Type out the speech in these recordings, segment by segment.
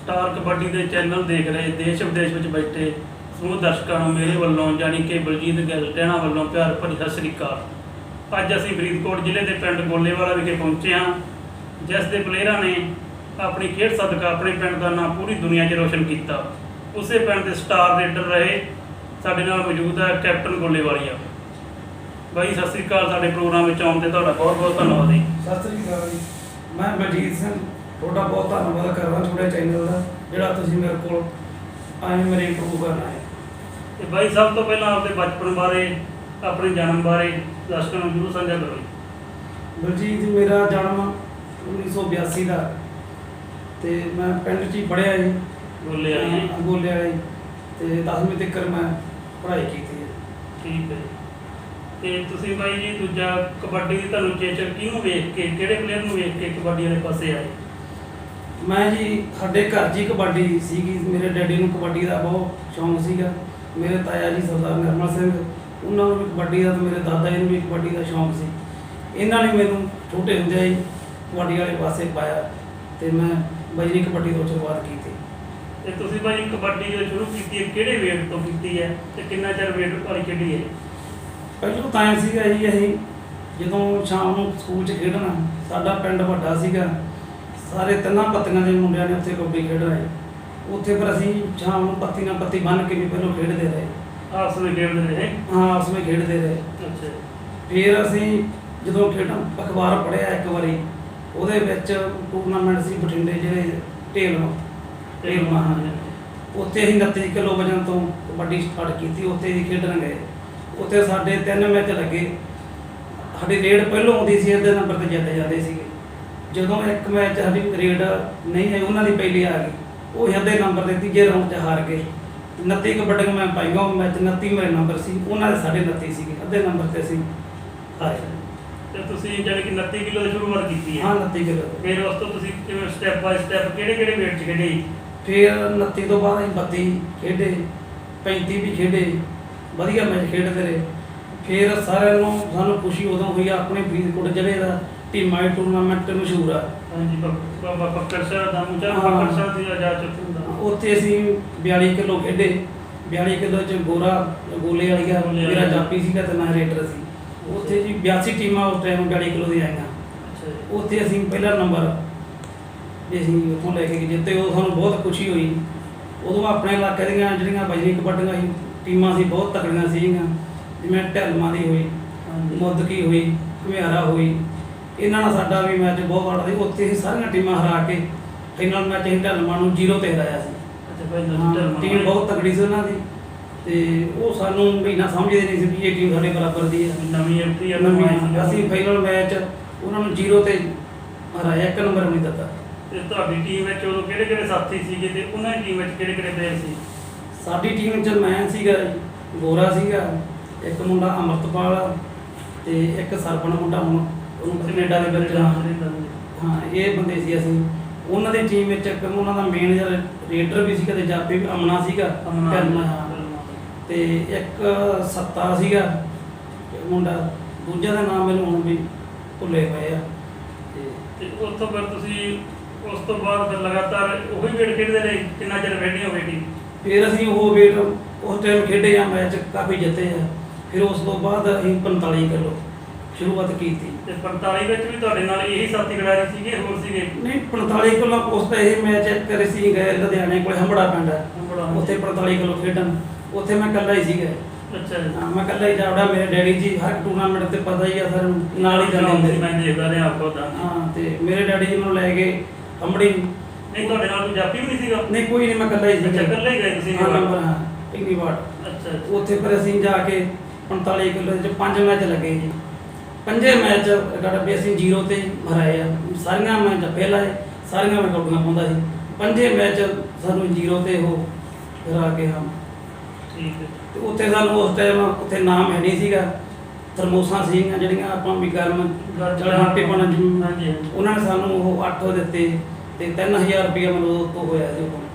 Star kabaddi ਦੇ channel ਦੇਖ ਰਹੇ ਦੇਸ਼ ਵਿਦੇਸ਼ ਵਿੱਚ ਬੈਠੇ ਸਮੂਹ ਦਰਸ਼ਕਾਂ ਨੂੰ ਮੇਰੇ ਵੱਲੋਂ ਜਾਣੀ ਕਿ ਬਲਜੀਤ ਗਿੱਲ ਟਹਿਣਾ ਵੱਲੋਂ ਪਿਆਰ ਭਰੀ ਸਤਿ ਸ੍ਰੀ ਅਕਾਲ। ਅੱਜ ਅਸੀਂ ਫਰੀਦਕੋਟ ਜ਼ਿਲ੍ਹੇ ਦੇ ਪਿੰਡ ਗੋਲੇਵਾਲਾ ਵਿਖੇ ਪਹੁੰਚੇ ਹਾਂ, ਜਿਸ ਦੇ ਪਲੇਅਰਾਂ ਨੇ ਆਪਣੀ ਖੇਡ ਸਦਕਾ ਆਪਣੇ ਪਿੰਡ ਦਾ ਨਾਮ ਪੂਰੀ ਦੁਨੀਆ 'ਚ ਰੋਸ਼ਨ ਕੀਤਾ। ਉਸੇ ਪਿੰਡ ਦੇ ਸਟਾਰ ਰੇਡਰ ਰਹੇ ਸਾਡੇ ਨਾਲ ਮੌਜੂਦ ਹੈ ਕੈਪਟਨ ਗੋਲੇਵਾਲੀਆ। ਬਾਈ ਸਤਿ ਸ੍ਰੀ ਅਕਾਲ, ਸਾਡੇ ਪ੍ਰੋਗਰਾਮ ਵਿੱਚ ਆਉਣ 'ਤੇ ਤੁਹਾਡਾ ਬਹੁਤ ਬਹੁਤ ਧੰਨਵਾਦ ਜੀ। ਸਤਿ ਸ੍ਰੀ ਅਕਾਲ ਜੀ। ਮੈਂ ਬਲਜੀਤ ਸਿੰਘ ਤੁਹਾਡਾ ਬਹੁਤ ਧੰਨਵਾਦ ਕਰਦਾ ਤੁਹਾਡੇ ਚੈਨਲ ਦਾ, ਜਿਹੜਾ ਤੁਸੀਂ ਮੇਰੇ ਕੋਲ ਆਏ ਮੇਰੇ ਇੰਟਰਵਿਊ ਕਰਨ ਆਏ। ਤੇ ਬਾਈ ਸਭ ਤੋਂ ਪਹਿਲਾਂ ਆਪਣੇ ਬਚਪਨ ਬਾਰੇ, ਆਪਣੇ ਜਨਮ ਬਾਰੇ ਦਰਸ਼ਕਾਂ ਨੂੰ ਜ਼ਰੂਰ ਸਾਂਝਾ ਕਰੋ ਜੀ। ਬਲਜੀਤ, ਮੇਰਾ ਜਨਮ 1982 ਦਾ ਤੇ ਮੈਂ ਪਿੰਡ 'ਚ ਹੀ ਪੜ੍ਹਿਆ ਜੀ, ਗੋਲੇਵਾਲੀ ਗੋਲੇਵਾਲੀ, ਤੇ 10ਵੀਂ ਤੱਕ ਮੈਂ ਪੜ੍ਹਾਈ ਕੀਤੀ ਹੈ। ਠੀਕ ਹੈ ਜੀ। ਤੇ ਤੁਸੀਂ ਬਾਈ ਜੀ ਦੂਜਾ ਕਬੱਡੀ ਦੀ ਤੁਹਾਨੂੰ ਚੇਚਕ ਕਿਹਨੂੰ ਵੇਖ ਕੇ, ਕਿਹੜੇ ਪਲੇਅਰ ਨੂੰ ਵੇਖ ਕੇ ਕਬੱਡੀ ਵਾਲੇ ਪਾਸੇ ਆਏ? ਮੈਂ ਜੀ ਸਾਡੇ ਘਰ 'ਚ ਹੀ ਕਬੱਡੀ ਸੀਗੀ, ਮੇਰੇ ਡੈਡੀ ਨੂੰ ਕਬੱਡੀ ਦਾ ਬਹੁਤ ਸ਼ੌਂਕ ਸੀਗਾ। ਮੇਰੇ ਤਾਇਆ ਜੀ ਸਰਦਾਰ ਨਿਰਮਲ ਸਿੰਘ, ਉਹਨਾਂ ਨੂੰ ਵੀ ਕਬੱਡੀ ਦਾ, ਤੇ ਮੇਰੇ ਦਾਦਾ ਜੀ ਨੂੰ ਵੀ ਕਬੱਡੀ ਦਾ ਸ਼ੌਂਕ ਸੀ। ਇਹਨਾਂ ਨੇ ਮੈਨੂੰ ਛੋਟੇ ਹੁੰਦਿਆਂ ਹੀ ਕਬੱਡੀ ਵਾਲੇ ਪਾਸੇ ਪਾਇਆ ਤੇ ਮੈਂ ਬਜਰੀ ਕਬੱਡੀ ਤੋਂ ਸ਼ੁਰੂਆਤ ਕੀਤੀ। ਤੇ ਤੁਸੀਂ ਬਾਈ ਕਬੱਡੀ ਜੋ ਸ਼ੁਰੂ ਕੀਤੀ ਹੈ ਕਿਹੜੇ ਵੇਟ ਤੋਂ ਕੀਤੀ ਹੈ ਤੇ ਕਿੰਨਾ ਚਿਰ ਵੇਟ ਵਾਲੀ ਖੇਡੀ ਹੈ? ਪਹਿਲਾਂ ਤਾਂ ਐਂ ਸੀਗਾ ਜੀ, ਅਸੀਂ ਜਦੋਂ ਸ਼ਾਮ ਨੂੰ ਸਕੂਲ 'ਚ ਖੇਡਣਾ, ਸਾਡਾ ਪਿੰਡ ਵੱਡਾ ਸੀਗਾ, ਸਾਰੇ ਤਿੰਨਾਂ ਪੱਤੀਆਂ ਦੇ ਮੁੰਡਿਆਂ ਨੇ ਉੱਥੇ ਕਬੱਡੀ ਖੇਡ ਰਹੇ। ਉੱਥੇ ਫਿਰ ਅਸੀਂ ਸ਼ਾਮ ਨੂੰ ਪੱਤੀ ਨਾਲ ਪੱਤੀ ਬੰਨ੍ਹ ਕੇ ਵੀ ਪਹਿਲਾਂ ਖੇਡਦੇ ਰਹੇ। ਆਪਸ ਵਿੱਚ ਖੇਡਦੇ ਰਹੇ? ਹਾਂ, ਆਪਸ ਵਿੱਚ ਖੇਡਦੇ ਰਹੇ। ਅੱਛਾ। ਫਿਰ ਅਸੀਂ ਜਦੋਂ ਖੇਡਾਂ ਅਖਬਾਰ ਪੜ੍ਹਿਆ ਇੱਕ ਵਾਰੀ, ਉਹਦੇ ਵਿੱਚ ਟੂਰਨਾਮੈਂਟ ਸੀ ਬਠਿੰਡੇ ਜਿਹੜੇ ਢੇਲ ਮਹਾਨ, ਉੱਥੇ ਅਸੀਂ 29 ਕਿਲੋ ਵਜਨ ਤੋਂ ਕਬੱਡੀ ਸਟਾਰਟ ਕੀਤੀ। ਉੱਥੇ ਹੀ ਖੇਡਣ ਗਏ। ਉੱਥੇ ਸਾਡੇ 3 ਮੈਚ ਲੱਗੇ। ਸਾਡੀ ਰੇਡ ਪਹਿਲੋਂ ਆਉਂਦੀ ਸੀ, ਅੱਧੇ ਨੰਬਰ 'ਤੇ ਜਿੱਤ ਜਾਂਦੇ ਸੀਗੇ। ਜਦੋਂ ਇੱਕ ਮੈਚ ਸਾਡੀ ਰੇਡ ਨਹੀਂ ਆਈ, ਉਹਨਾਂ ਦੀ ਪਹਿਲੀ ਆ ਗਈ, ਉਹ ਅੱਧੇ ਨੰਬਰ 'ਤੇ ਤੀਜੇ ਰਾਊਂਡ 'ਚ ਹਾਰ ਗਏ। 29 ਕਬੱਡੀਆਂ ਮੈਂ ਪਾਈਆਂ ਉਹ ਮੈਚ, 29 ਮੇਰੇ ਨੰਬਰ ਸੀ, ਉਹਨਾਂ ਦੇ 29.5 ਸੀਗੇ, ਅੱਧੇ ਨੰਬਰ 'ਤੇ ਅਸੀਂ ਹਾਰੇ। ਤੇ ਤੁਸੀਂ ਜਾਣੀ ਕਿ 29 ਕਿਲੋ ਦੀ ਸ਼ੁਰੂਆਤ ਕੀਤੀ ਹੈ? ਹਾਂ, 29 ਕਿਲੋ। ਫਿਰ ਉਸ ਤੋਂ ਤੁਸੀਂ ਕਿਵੇਂ ਸਟੈਪ ਬਾਈ ਸਟੈਪ ਕਿਹੜੇ ਵੇਟ 'ਚ ਖੇਡੇ? ਫਿਰ 29 ਤੋਂ ਬਾਅਦ ਅਸੀਂ 32 ਖੇਡੇ, 35 ਵੀ ਖੇਡੇ, ਵਧੀਆ ਮੈਚ ਖੇਡਦੇ ਰਹੇ। ਫਿਰ ਸਾਰਿਆਂ ਨੂੰ ਸਾਨੂੰ ਖੁਸ਼ੀ ਉਦੋਂ ਹੋਈ, ਆਪਣੇ ਫਰੀਦਕੋਟ ਜ਼ਿਲ੍ਹੇ ਦਾ ਟੀਮਾਂ ਟੂਰਨਾਮੈਂਟ ਮਸ਼ਹੂਰ ਆ। ਹਾਂਜੀ, ਬਾਬਾ ਫੱਕਰ ਸਾਹਿਬ ਦਾ ਮੁੰਡਾ ਹਾਂ। ਫੱਕਰ ਸਾਹਿਬ ਦੀ ਜਾ ਚੁੱਕਾ ਹੁੰਦਾ। ਉੱਥੇ ਅਸੀਂ 42 ਕਿਲੋ ਖੇਡੇ। 42 ਕਿਲੋ 'ਚ ਗੋਰਾ ਗੋਲੇ ਵਾਲੀਆ ਮੇਰਾ ਜਾਪੀ ਸੀਗਾ ਤੇ ਮੈਂ ਰੇਡਰ ਸੀ। ਉੱਥੇ ਜੀ 82 ਟੀਮਾਂ ਉਸ ਟਾਈਮ 42 ਕਿਲੋ ਦੀਆਂ ਆਈਆਂ। ਅੱਛਾ ਜੀ। ਉੱਥੇ ਅਸੀਂ ਪਹਿਲਾ ਨੰਬਰ ਜੇ ਅਸੀਂ ਉੱਥੋਂ ਲੈ ਕੇ ਜਿੱਤੇ, ਉਹ ਸਾਨੂੰ ਬਹੁਤ ਖੁਸ਼ੀ ਹੋਈ। ਉਦੋਂ ਆਪਣੇ ਇਲਾਕੇ ਦੀਆਂ ਜਿਹੜੀਆਂ ਬਜਰੀ ਕਬੱਡੀਆਂ ਸੀ ਟੀਮਾਂ ਸੀ, ਬਹੁਤ ਤਕੜੀਆਂ ਸੀਗੀਆਂ, ਜਿਵੇਂ ਢਲਮਾਂ ਦੀ ਹੋਈ, ਮੁੱਦਕੀ ਹੋਈ, ਘੁਮਿਆਰਾ ਹੋਈ, ਇਹਨਾਂ ਨਾਲ ਸਾਡਾ ਵੀ ਮੈਚ ਬਹੁਤ ਵੱਡਾ ਸੀ। ਉੱਥੇ ਅਸੀਂ ਸਾਰੀਆਂ ਟੀਮਾਂ ਹਰਾ ਕੇ ਫਾਈਨਲ ਮੈਚ ਅਸੀਂ ਢਲਮਾਂ ਨੂੰ 0 ਤੇ ਹਰਾਇਆ ਸੀ। ਅੱਛਾ ਭਾਈ, ਟੀਮ ਬਹੁਤ ਤਕੜੀ ਸੀ ਉਹਨਾਂ ਦੀ, ਤੇ ਉਹ ਸਾਨੂੰ ਵੀ ਨਾ ਸਮਝਦੇ ਨਹੀਂ ਸੀ ਵੀ ਇਹ ਟੀਮ ਸਾਡੇ ਬਰਾਬਰ ਦੀ ਹੈ, ਨਵੀਂ ਐਂਟਰੀ ਆ। ਅਸੀਂ ਫਾਈਨਲ ਮੈਚ ਉਹਨਾਂ ਨੂੰ 0 ਤੇ ਹਰਾਇਆ, 1 ਨੰਬਰ ਨਹੀਂ ਦਿੱਤਾ। ਤੇ ਤੁਹਾਡੀ ਟੀਮ ਵਿੱਚ ਉਦੋਂ ਕਿਹੜੇ ਸਾਥੀ ਸੀਗੇ ਤੇ ਉਹਨਾਂ ਦੀ ਟੀਮ ਵਿੱਚ ਕਿਹੜੇ ਪਲੇਅਰ ਸੀ? ਸਾਡੀ ਟੀਮ 'ਚ ਮੈਂ ਸੀਗਾ, ਗੋਰਾ ਸੀਗਾ, ਇੱਕ ਮੁੰਡਾ ਅਮਰਤਪਾਲ, ਤੇ ਇੱਕ ਸਰਪਣ ਮੁੰਡਾ, ਹੁਣ ਉਹਨੂੰ ਕੈਨੇਡਾ ਦੇ ਵਿੱਚ। ਹਾਂ, ਇਹ ਬੰਦੇ ਸੀ ਅਸੀਂ। ਉਹਨਾਂ ਦੀ ਟੀਮ ਵਿੱਚ ਇੱਕ ਉਹਨਾਂ ਦਾ ਮੈਨੇਜਰ ਰੇਡਰ ਵੀ ਸੀਗਾ ਤੇ ਜਾਪੀ ਵੀ ਅਮਨਾ ਸੀਗਾ, ਤੇ ਇੱਕ ਸੱਤਾ ਸੀਗਾ ਮੁੰਡਾ, ਦੂਜੇ ਦਾ ਨਾਮ ਮੈਨੂੰ ਹੁਣ ਵੀ ਭੁੱਲੇ ਪਏ ਆ। ਤੇ ਉਸ ਤੋਂ ਬਾਅਦ ਤੁਸੀਂ ਉਸ ਤੋਂ ਬਾਅਦ ਫਿਰ ਲਗਾਤਾਰ ਉਹੀ ਵੇਟ ਖੇਡਦੇ ਰਹੇ? ਕਿੰਨਾ ਚਿਰ ਖੇਡੀ ਹੋਵੇ ਟੀਮ? ਫਿਰ ਅਸੀਂ ਉਹ ਵੇਟ ਉਸ ਟਾਈਮ ਖੇਡੇ ਆ, ਮੈਚ ਕਾਫੀ ਜਿੱਤੇ ਆ। ਫਿਰ ਉਸ ਤੋਂ ਬਾਅਦ ਅਸੀਂ 45 ਕਿਲੋ ਸ਼ੁਰੂਆਤ ਕੀਤੀ। ਤੇ 45 ਵਿੱਚ ਵੀ ਤੁਹਾਡੇ ਨਾਲ ਇਹੀ ਸਾਥੀ ਖਿਡਾਰੀ ਸੀਗੇ, ਹੋਰ ਸੀਗੇ? ਨਹੀਂ, 45 ਕਿਲੋ ਉਸ ਤਾਂ ਇਹ ਮੈਚ ਇੱਕ ਵਾਰੀ ਸੀ ਗਏ ਲੁਧਿਆਣੇ ਕੋਲ ਹੰਬੜਾ ਪਿੰਡ ਹੈ, ਉੱਥੇ 45 ਕਿਲੋ ਖੇਡਣ। ਉੱਥੇ ਮੈਂ ਇਕੱਲਾ ਹੀ ਸੀਗਾ। ਅੱਛਾ ਜੀ। ਹਾਂ, ਮੈਂ ਇਕੱਲਾ ਹੀ ਜਾਵੜਾ। ਮੇਰੇ ਡੈਡੀ ਜੀ ਹਰ ਟੂਰਨਾਮੈਂਟ ਤੇ ਪਤਾ ਹੀ ਆ ਸਰ, ਨਾਲ ਹੀ ਜਾਂਦੇ ਹੁੰਦੇ ਸੀ। ਮੈਂ ਦੇਖਦਾ ਰਿਹਾ ਆਪਕੋ ਤਾਂ। ਹਾਂ, ਤੇ ਮੇਰੇ ਡੈਡੀ ਜੀ ਮੈਨੂੰ ਲੈ ਗਏ ਹੰਬੜੀ। ਨਹੀਂ, ਤੁਹਾਡੇ ਨਾਲ ਕੋਈ ਜਾਪੀ ਵੀ ਨਹੀਂ ਸੀਗਾ? ਨਹੀਂ, ਕੋਈ ਨਹੀਂ, ਮੈਂ ਇਕੱਲਾ ਹੀ ਸੀ। ਅੱਛਾ, ਇਕੱਲੇ ਹੀ ਗਏ ਤੁਸੀਂ? ਹਾਂ, ਨੰਬਰ, ਹਾਂ, ਪਿੰਗੀ ਵਾਰਡ। ਅੱਛਾ। ਉੱਥੇ ਫਿਰ ਅਸੀਂ ਜਾ ਕੇ 45 ਕਿਲੋ 'ਚ 5 ਮੈਚ ਲੱਗੇ ਜੀ। 5 ਮੈਚ ਵੀ ਅਸੀਂ 0 ਤੇ ਹਰਾਏ ਆ। ਸਾਰੀਆਂ ਮੈਂ ਜੱਫੇ ਲਾਏ, ਸਾਰੀਆਂ ਮੈਂ ਕਬੱਡੀਆਂ ਪਾਉਂਦਾ ਸੀ। 5 ਮੈਚ ਸਾਨੂੰ 0 ਤੇ ਉਹ ਹਰਾ ਕੇ। ਹਾਂ, ਠੀਕ ਹੈ। ਤੇ ਉੱਥੇ ਸਾਨੂੰ ਉਸ ਟਾਈਮ ਉੱਥੇ ਨਾਮ ਹੈ ਨਹੀਂ ਸੀਗਾ, ਥਰਮੋਸਾਂ ਸੀਗੀਆਂ ਜਿਹੜੀਆਂ ਆਪਾਂ ਵੀ ਗਰਮ ਚੜਾਟੇ ਪਾਉਣਾ। ਹਾਂਜੀ। ਉਹਨਾਂ ਨੇ ਸਾਨੂੰ ਉਹ 8 ਦਿੱਤੇ ਤੇ 3000 ਰੁਪਇਆ ਮੈਨੂੰ ਤੋਂ ਹੋਇਆ ਸੀ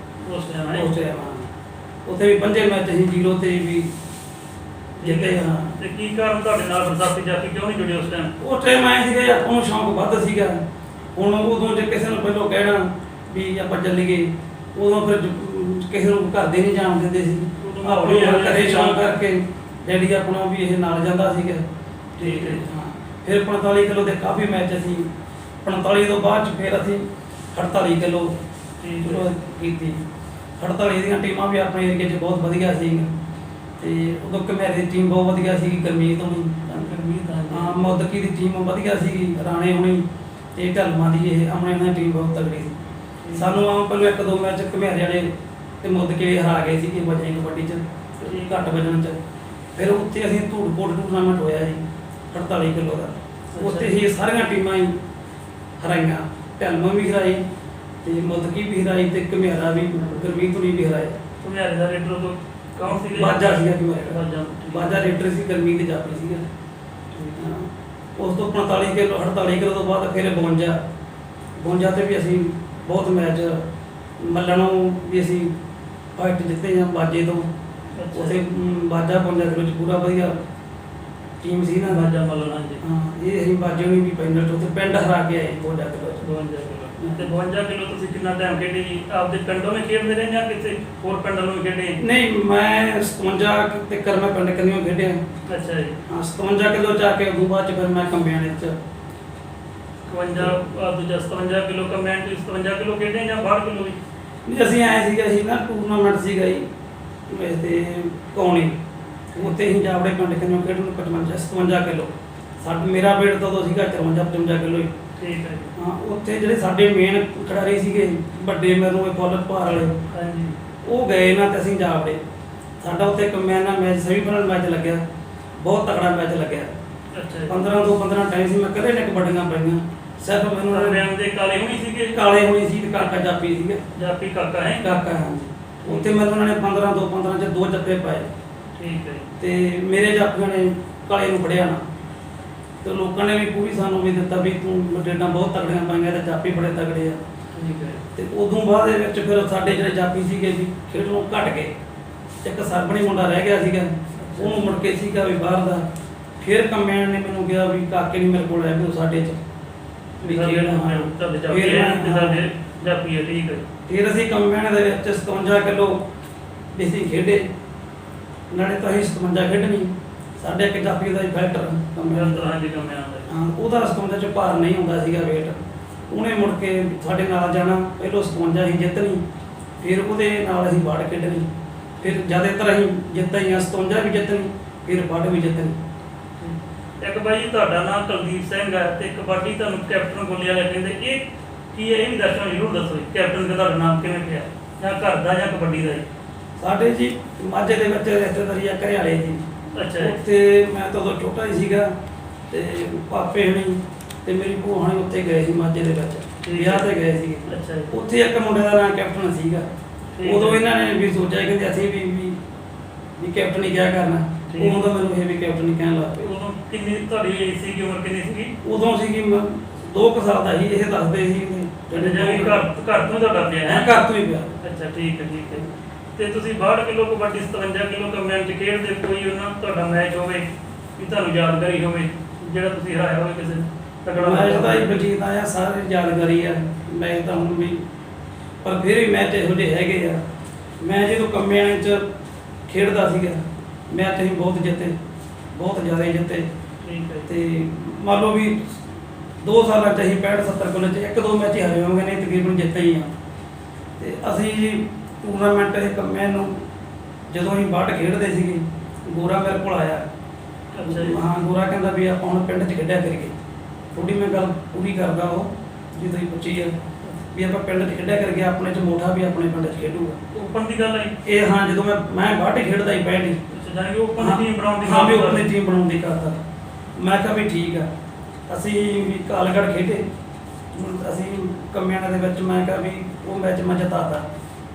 ਉਸ ਟਾਈਮ। ਉੱਥੇ ਵੀ 5 ਮੈਚ ਅਸੀਂ 0 ਤੇ ਵੀ ਜਿੱਤੇ। ਹਾਂ, ਤੇ ਕੀ ਕਾਰਨ ਤੁਹਾਡੇ ਨਾਲ ਬਰਸਾਤੀ ਜਾਤੀ ਕਿਉਂ ਨਹੀਂ ਜੁੜੇ ਉਸ ਟਾਈਮ? ਉਹ ਟਾਈਮ ਆਏ ਸੀਗੇ, ਆਪਾਂ ਨੂੰ ਸ਼ੌਂਕ ਵੱਧ ਸੀਗਾ। ਹੁਣ ਉਦੋਂ ਜੇ ਕਿਸੇ ਨੂੰ ਪਹਿਲਾਂ ਕਹਿਣਾ ਵੀ ਆਪਾਂ ਚੱਲੀਏ ਉਦੋਂ ਫਿਰ ਕਿਸੇ ਨੂੰ ਘਰ ਦੇ ਨਹੀਂ ਜਾਣ ਦਿੰਦੇ ਸੀ। ਉਦੋਂ ਆਪਣੇ ਮਾਹੌਲ ਹੀ ਘਰੇ ਸ਼ੌਂਕ ਇਹੋ ਕਰਕੇ ਡੈਡੀ ਆਪਣਾ ਵੀ ਇਹ ਨਾਲ ਜਾਂਦਾ ਸੀਗਾ। ਠੀਕ ਹੈ। ਹਾਂ, ਫਿਰ 45 ਕਿਲੋ ਦੇ ਕਾਫੀ ਮੈਚ ਅਸੀਂ 45 ਤੋਂ ਬਾਅਦ 'ਚ ਫਿਰ ਅਸੀਂ 48 ਕਿਲੋ ਠੀਕ ਸ਼ੁਰੂ ਹੈ। ਕੀਤੀ। 48 ਦੀਆਂ ਟੀਮਾਂ ਵੀ ਆਪਣੇ ਏਰੀਏ 'ਚ ਬਹੁਤ ਵਧੀਆ ਸੀਗੀਆਂ ਤੇ ਉਦੋਂ ਘਮਿਆਰੇ ਦੀ ਟੀਮ ਬਹੁਤ ਵਧੀਆ ਸੀਗੀ, ਗਰਮੀਤ ਹੋਣੀ, ਗਰਮੀਤ ਆ ਹਾਂ ਮੋਦਕੀ ਦੀ ਟੀਮ ਵਧੀਆ ਸੀਗੀ, ਰਾਣੇ ਹੋਣੀ ਤੇ ਢਲਮਾਂ ਦੀ ਇਹ ਆਪਣੇ ਇਹਨਾਂ ਦੀ ਟੀਮ ਬਹੁਤ ਤਗੜੀ ਸੀ। ਸਾਨੂੰ ਆਮ ਪਹਿਲਾਂ ਇੱਕ ਦੋ ਮੈਚ ਘਮਿਆਰੇ ਵਾਲੇ ਤੇ ਮੋਦਕੇ ਹਰਾ ਗਏ ਸੀਗੇ ਵਜੇ ਕਬੱਡੀ 'ਚ ਤੇ ਘੱਟ ਵਜਣ 'ਚ। ਫਿਰ ਉੱਥੇ ਅਸੀਂ ਧੂੜਕੋਟ ਟੂਰਨਾਮੈਂਟ ਹੋਇਆ ਜੀ 48 ਕਿਲੋ ਦਾ, ਉੱਥੇ ਹੀ ਸਾਰੀਆਂ ਟੀਮਾਂ ਹੀ ਹਰਾਈਆਂ, ਢਲਮਾਂ ਵੀ ਹਰਾਈ ਤੇ ਮੁੱਦਕੀ ਵੀ ਹਰਾਈ ਤੇ ਘਮਿਆਰਾ ਵੀ, ਗਰਮੀਤ ਹੋਣੀ ਵੀ ਹਰਾਏ। ਘਮਿਆਰੇ ਦਾ ਰੇਡਰ ਤੋਂ ਕੌਣ ਸੀ? ਬਾਜਾ ਸੀਗਾ ਘਮਿਆਰਾ, ਬਾਜਾ ਬਾਜਾ ਰੇਡਰ ਸੀ, ਗਰਮੀਤ ਦੇ ਜਾਪੀ ਸੀਗਾ। ਹਾਂ, ਉਸ ਤੋਂ 45 ਕਿਲੋ 48 ਕਿਲੋ ਤੋਂ ਬਾਅਦ ਫਿਰ 52 ਤੇ ਵੀ ਅਸੀਂ ਬਹੁਤ ਮੈਚ ਮੱਲਣੋਂ ਵੀ ਅਸੀਂ ਫਾਈਟ ਜਿੱਤੇ ਜਾਂ ਬਾਜੇ ਤੋਂ। ਉਸੇ ਬਾਜਾ 52 ਕਿਲੋ 'ਚ ਪੂਰਾ ਵਧੀਆ ਟੀਮ ਸੀ ਨਾ ਬਾਜਾ ਮੱਲਣਾ ਜੀ। ਹਾਂ, ਇਹ ਅਸੀਂ ਬਾਜੇ ਨੂੰ ਵੀ ਫਾਈਨਲ 'ਚ ਉੱਥੇ ਪਿੰਡ ਹਰਾ ਕੇ ਆਏ 52 ਕਿਲੋ 'ਚ। 52 ਕਿਲੋ ਤੇ 52 ਕਿਲੋ ਤੁਸੀਂ ਕਿੰਨਾ ਟਾਈਮ ਖੇਡੇ ਜੀ? ਆਪਦੇ ਪਿੰਡੋਂ ਨੇ ਖੇਡਦੇ ਰਹੇ ਜਾਂ ਕਿਸੇ ਹੋਰ ਪਿੰਡ ਨੂੰ ਖੇਡੇ? ਨਹੀਂ, ਮੈਂ 57 ਤੇ ਮੈਂ ਪਿੰਡ ਕੰਨਿਓ ਖੇਡਿਆ। ਅੱਛਾ ਜੀ। ਹਾਂ, 57 ਕਿਲੋ 'ਚ ਆ ਕੇ ਉਦੋਂ ਬਾਅਦ 'ਚ ਫਿਰ ਮੈਂ ਕੰਬਿਆਣੇ 'ਚ 52 ਦੂਜਾ 57 ਕਿਲੋ ਕਮੈਂਟ 57 ਕਿਲੋ ਖੇਡੇ ਜਾਂ 62 ਕਿਲੋ ਵੀ? ਨਹੀਂ, ਅਸੀਂ ਆਏ ਸੀਗਾ ਸੀ ਨਾ ਟੂਰਨਾਮੈਂਟ ਸੀਗਾ ਜੀ ਤੇ ਕੌਣੀ, ਉੱਥੇ ਹੀ ਜਾਵੜੇ ਪਿੰਡ ਕੰਨਿਓ ਖੇਡਣ ਨੂੰ 57 ਕਿਲੋ। ਮੇਰਾ weight ਤਾਂ ਉਦੋਂ ਸੀਗਾ 54-55 ਕਿਲੋ ਹੀ। ਠੀਕ ਹੈ ਜੀ। ਹਾਂ, ਉੱਥੇ ਜਿਹੜੇ ਸਾਡੇ ਮੇਨ ਖਿਡਾਰੀ ਸੀਗੇ ਵੱਡੇ ਮੈਨੂੰ ਇਹ ਬੋਲਰ ਭਾਰ ਵਾਲੇ, ਹਾਂਜੀ। ਉਹ ਗਏ ਨਾ ਤੇ ਅਸੀਂ ਜਾਵੜੇ। ਸਾਡਾ ਉੱਥੇ ਕੰਬਿਆਨਾ ਮੈਚ ਸੈਮੀਫਾਈਨਲ ਮੈਚ ਲੱਗਿਆ, ਬਹੁਤ ਤਕੜਾ ਮੈਚ ਲੱਗਿਆ। ਅੱਛਾ ਜੀ। 15 ਤੋਂ 15 ਟਾਈਮ ਸੀ, ਮੈਂ ਕਦੇ ਨਾ ਕਬੱਡੀਆਂ ਪਈਆਂ, ਸਿਰਫ ਮੈਨੂੰ ਬਿਆਨ ਦੇ ਕਾਲੇ ਹੋਣੀ ਸੀਗੇ? ਕਾਲੇ ਹੋਣੀ ਸੀ ਤੇ ਕਾਕਾ ਜਾਪੀ ਸੀਗਾ। ਜਾਪੀ ਕਾਕਾ ਹੈ? ਕਾਕਾ, ਹਾਂਜੀ। ਉੱਥੇ ਮੈਨੂੰ ਉਹਨਾਂ ਨੇ 15 ਤੋਂ 15 'ਚ 2 ਜੱਫੇ ਪਾਏ ਠੀਕ ਹੈ ਜੀ। ਤੇ ਮੇਰੇ ਜਾਪੀਆਂ ਨੇ ਕਾਲੇ ਨੂੰ ਫੜਿਆ ਨਾ, ਤੇ ਲੋਕਾਂ ਨੇ ਵੀ ਪੂਰੀ ਸਾਨੂੰ ਵੀ ਦਿੱਤਾ ਵੀ ਤੂੰ ਡੇਡਾਂ ਬਹੁਤ ਤਗੜੀਆਂ ਪਾਈਆਂ ਤੇ ਜਾਪੀ ਬੜੇ ਤਗੜੇ ਆ। ਠੀਕ ਹੈ। ਤੇ ਉਦੋਂ ਬਾਅਦ ਦੇ ਵਿੱਚ ਫਿਰ ਸਾਡੇ ਜਿਹੜੇ ਜਾਪੀ ਸੀਗੇ ਵੀ ਖੇਡਣੋਂ ਘਟ ਗਏ। ਇੱਕ ਸਰਬਣੀ ਮੁੰਡਾ ਰਹਿ ਗਿਆ ਸੀਗਾ, ਉਹਨੂੰ ਮੁੜ ਕੇ ਸੀਗਾ ਵੀ ਬਾਹਰ ਦਾ। ਫਿਰ ਕੰਮੈਨ ਨੇ ਮੈਨੂੰ ਕਿਹਾ ਵੀ ਕਾਕੇ ਨਹੀਂ ਮੇਰੇ ਕੋਲ ਆਇਆ ਵੀ ਉਹ ਸਾਡੇ 'ਚ ਵੀ ਖੇਡ। ਹਾਂ, ਤੁਹਾਡੇ ਜਾਪੀ ਫਿਰ ਹੈ ਤੇ ਮੈਂ- ਸਾਡੇ ਜਾਪੀ ਹੈ। ਠੀਕ ਹੈ। ਫਿਰ ਅਸੀਂ ਕੰਬੈਨ ਦੇ ਵਿੱਚ 57 ਕਿਲੋ ਵੀ ਅਸੀਂ ਖੇਡੇ, ਨਾਲੇ ਤਾਂ ਅਸੀਂ 57 ਖੇਡਣੀ। ਸਾਡੇ ਇੱਕ ਜਾਪੀ ਦਾ ਹੀ ਫਿਲਟਰ ਕੰਬੈਨ ਦਾ, ਹਾਂਜੀ ਕਮਿਆਂ ਦਾ। ਹਾਂ, ਉਹਦਾ 57 'ਚ ਭਾਰ ਨਹੀਂ ਹੁੰਦਾ ਸੀਗਾ weight। ਉਹਨੇ ਮੁੜ ਕੇ ਸਾਡੇ ਨਾਲ ਜਾਣਾ, ਪਹਿਲੋਂ 57 ਅਸੀਂ ਜਿੱਤਣੀ, ਫਿਰ ਉਹਦੇ ਨਾਲ ਅਸੀਂ ਬਾੜ ਖੇਡਣੀ, ਫਿਰ ਜ਼ਿਆਦਾਤਰ ਅਸੀਂ ਜਿੱਤਾਂ ਹੀ 57 ਵੀ ਜਿੱਤਣੀ, ਫਿਰ ਬਾੜ ਵੀ ਜਿੱਤਣੀ। ਇੱਕ ਬਾਈ ਜੀ ਤੁਹਾਡਾ ਨਾਮ ਕੁਲਦੀਪ ਸਿੰਘ ਹੈ ਤੇ ਕਬੱਡੀ ਤੁਹਾਨੂੰ ਕੈਪਟਨ ਗੋਲੇ ਵਾਲੇ ਕਹਿੰਦੇ, ਇਹ ਕੀ ਹੈ? ਇਹ ਵੀ ਦਰਸ਼ਕਾਂ ਨੂੰ ਜ਼ਰੂਰ ਦੱਸੋ ਜੀ, ਕੈਪਟਨ ਦਾ ਤੁਹਾਡਾ ਨਾਮ ਕਿਵੇਂ ਪਿਆ, ਜਾਂ ਘਰ ਦਾ ਜਾਂ ਕਬੱਡੀ ਦਾ ਜੀ? ਸਾਡੇ ਜੀ ਮਾਝੇ ਦੇ ਵਿੱਚ ਰਿਸ਼ਤੇਦਾਰੀ ਆ ਘਰਿਆਲੇ ਜੀ। ਅੱਛਾ ਜੀ। ਉੱਥੇ ਮੈਂ ਤਾਂ ਉਦੋਂ ਛੋਟਾ ਹੀ ਸੀਗਾ ਤੇ ਪਾਪੇ ਹਣੀ ਤੇ ਮੇਰੀ ਭੂਆ ਹਣੀ ਉੱਥੇ ਗਏ ਸੀ ਮਾਝੇ ਦੇ ਵਿੱਚ, ਠੀਕ ਵਿਆਹ ਹੈ। ਤੇ ਗਏ ਸੀਗੇ। ਅੱਛਾ ਜੀ। ਉੱਥੇ ਇੱਕ ਮੁੰਡੇ ਦਾ ਨਾਮ ਕੈਪਟਨ ਸੀਗਾ। ਠੀਕ ਉਦੋਂ ਹੈ। ਇਹਨਾਂ ਨੇ ਵੀ ਸੋਚਿਆ ਕਿ ਅਸੀਂ ਵੀ ਕੈਪਟਨ ਹੀ ਕਿਆ ਕਰਨਾ। ਠੀਕ। ਉਦੋਂ ਤਾਂ ਮੈਨੂੰ ਇਹ ਵੀ ਕੈਪਟਨ ਹੀ ਕਹਿਣ ਲੱਗ ਪਏ। ਉਦੋਂ ਕਿੰਨੀ ਤੁਹਾਡੀ ਏਜ ਸੀਗੀ, ਉਮਰ ਕਿੰਨੀ ਸੀਗੀ? ਉਦੋਂ ਸੀਗੀ 2 ਸਾਲ ਦਾ ਸੀ, ਇਹ ਦੱਸਦੇ ਸੀ ਜਿਹੜੇ ਜਿਵੇਂ ਘਰ ਤੋਂ ਤੁਹਾਡਾ ਪਿਆ ਹੈ? ਘਰ ਤੋਂ ਹੀ ਪਿਆ। ਅੱਛਾ ਠੀਕ ਹੈ। ਠੀਕ ਹੈ। ਤੇ ਤੁਸੀਂ 62 ਕਿਲੋ ਕਬੱਡੀ 57 ਕਿਲੋ ਕੰਬੈਨ ਚ ਖੇਡਦੇ, ਕੋਈ ਉਹਨਾਂ ਤੁਹਾਡਾ ਮੈਚ ਹੋਵੇ ਵੀ ਤੁਹਾਨੂੰ ਯਾਦਗਾਰੀ ਹੋਵੇ ਜਿਹੜਾ ਤੁਸੀਂ ਹਰਾਇਆ ਹੋਵੇ ਕਿਸੇ ਤਕੜਾ ਮੈਚ ਤਾਂ ਹੀ ਬਲਜੀਤ ਆਇਆ, ਸਾਰੇ ਯਾਦਗਾਰੀ ਆ ਮੈਚ ਤਾਂ ਹੁਣ ਵੀ, ਪਰ ਫਿਰ ਵੀ ਮੈਚ ਇਹੋ ਜਿਹੇ ਹੈਗੇ ਆ। ਮੈਂ ਜਦੋਂ ਕੰਬਿਆਣੇ 'ਚ ਖੇਡਦਾ ਸੀਗਾ ਮੈਚ ਅਸੀਂ ਬਹੁਤ ਜਿੱਤੇ, ਬਹੁਤ ਜ਼ਿਆਦਾ ਹੀ ਜਿੱਤੇ। ਠੀਕ ਹੈ। ਤੇ ਮੰਨ ਲਓ ਵੀ 2 ਸਾਲਾਂ 'ਚ ਅਸੀਂ 65-70 ਕਿਲੋ 'ਚ 1-2 ਮੈਚ ਹੀ ਹਾਰੇ ਹੋਵਾਂਗੇ, ਨਹੀਂ ਤਕਰੀਬਨ ਜਿੱਤੇ ਹੀ ਆ। ਤੇ ਅਸੀਂ ਜੀ ਟੂਰਨਾਮੈਂਟ ਇਹ ਕੰਮਿਆਂ ਨੂੰ ਜਦੋਂ ਅਸੀਂ ਬਾਹਰ ਖੇਡਦੇ ਸੀਗੇ, ਗੋਰਾ ਮੇਰੇ ਕੋਲ ਆਇਆ। ਅੱਛਾ ਜੀ। ਹਾਂ, ਗੋਰਾ ਕਹਿੰਦਾ ਵੀ ਆਪਾਂ ਹੁਣ ਪਿੰਡ 'ਚ ਖੇਡਿਆ ਕਰੀਏ। ਥੋੜੀ ਮੈਂ ਗੱਲ ਪੂਰੀ ਕਰਦਾ ਉਹ ਜੀ ਤੁਸੀਂ ਪੁੱਛੀ ਆ ਵੀ ਆਪਾਂ ਪਿੰਡ 'ਚ ਖੇਡਿਆ ਕਰੀਏ, ਆਪਣੇ 'ਚ ਮੋਢਾ ਵੀ ਆਪਣੇ ਪਿੰਡ 'ਚ ਖੇਡੂਗਾ। ਓਪਨ ਦੀ ਗੱਲ ਹੈ ਇਹ ਹਾਂ, ਜਦੋਂ ਮੈਂ ਬਾਹਰ ਖੇਡਦਾ ਹੀ ਪੈਂਦੀ, ਜਾਨੀ ਕਿ ਓਪਨ ਦੀ ਟੀਮ ਬਣਾਉਣ ਦੀ ਹਾਂ ਵੀ ਗੱਲ ਆਪਣੀ ਟੀਮ ਬਣਾਉਣ ਦੀ ਕਰਦਾ। ਮੈਂ ਕਿਹਾ ਵੀ ਠੀਕ ਆ। ਅਸੀਂ ਵੀ ਕਾਲਗੜ੍ਹ ਖੇਡੇ, ਅਸੀਂ ਕੰਮਿਆਣਾ ਦੇ ਵਿੱਚ। ਮੈਂ ਕਿਹਾ ਵੀ ਉਹ ਮੈਚ ਮੈਂ ਜਿਤਾਤਾ।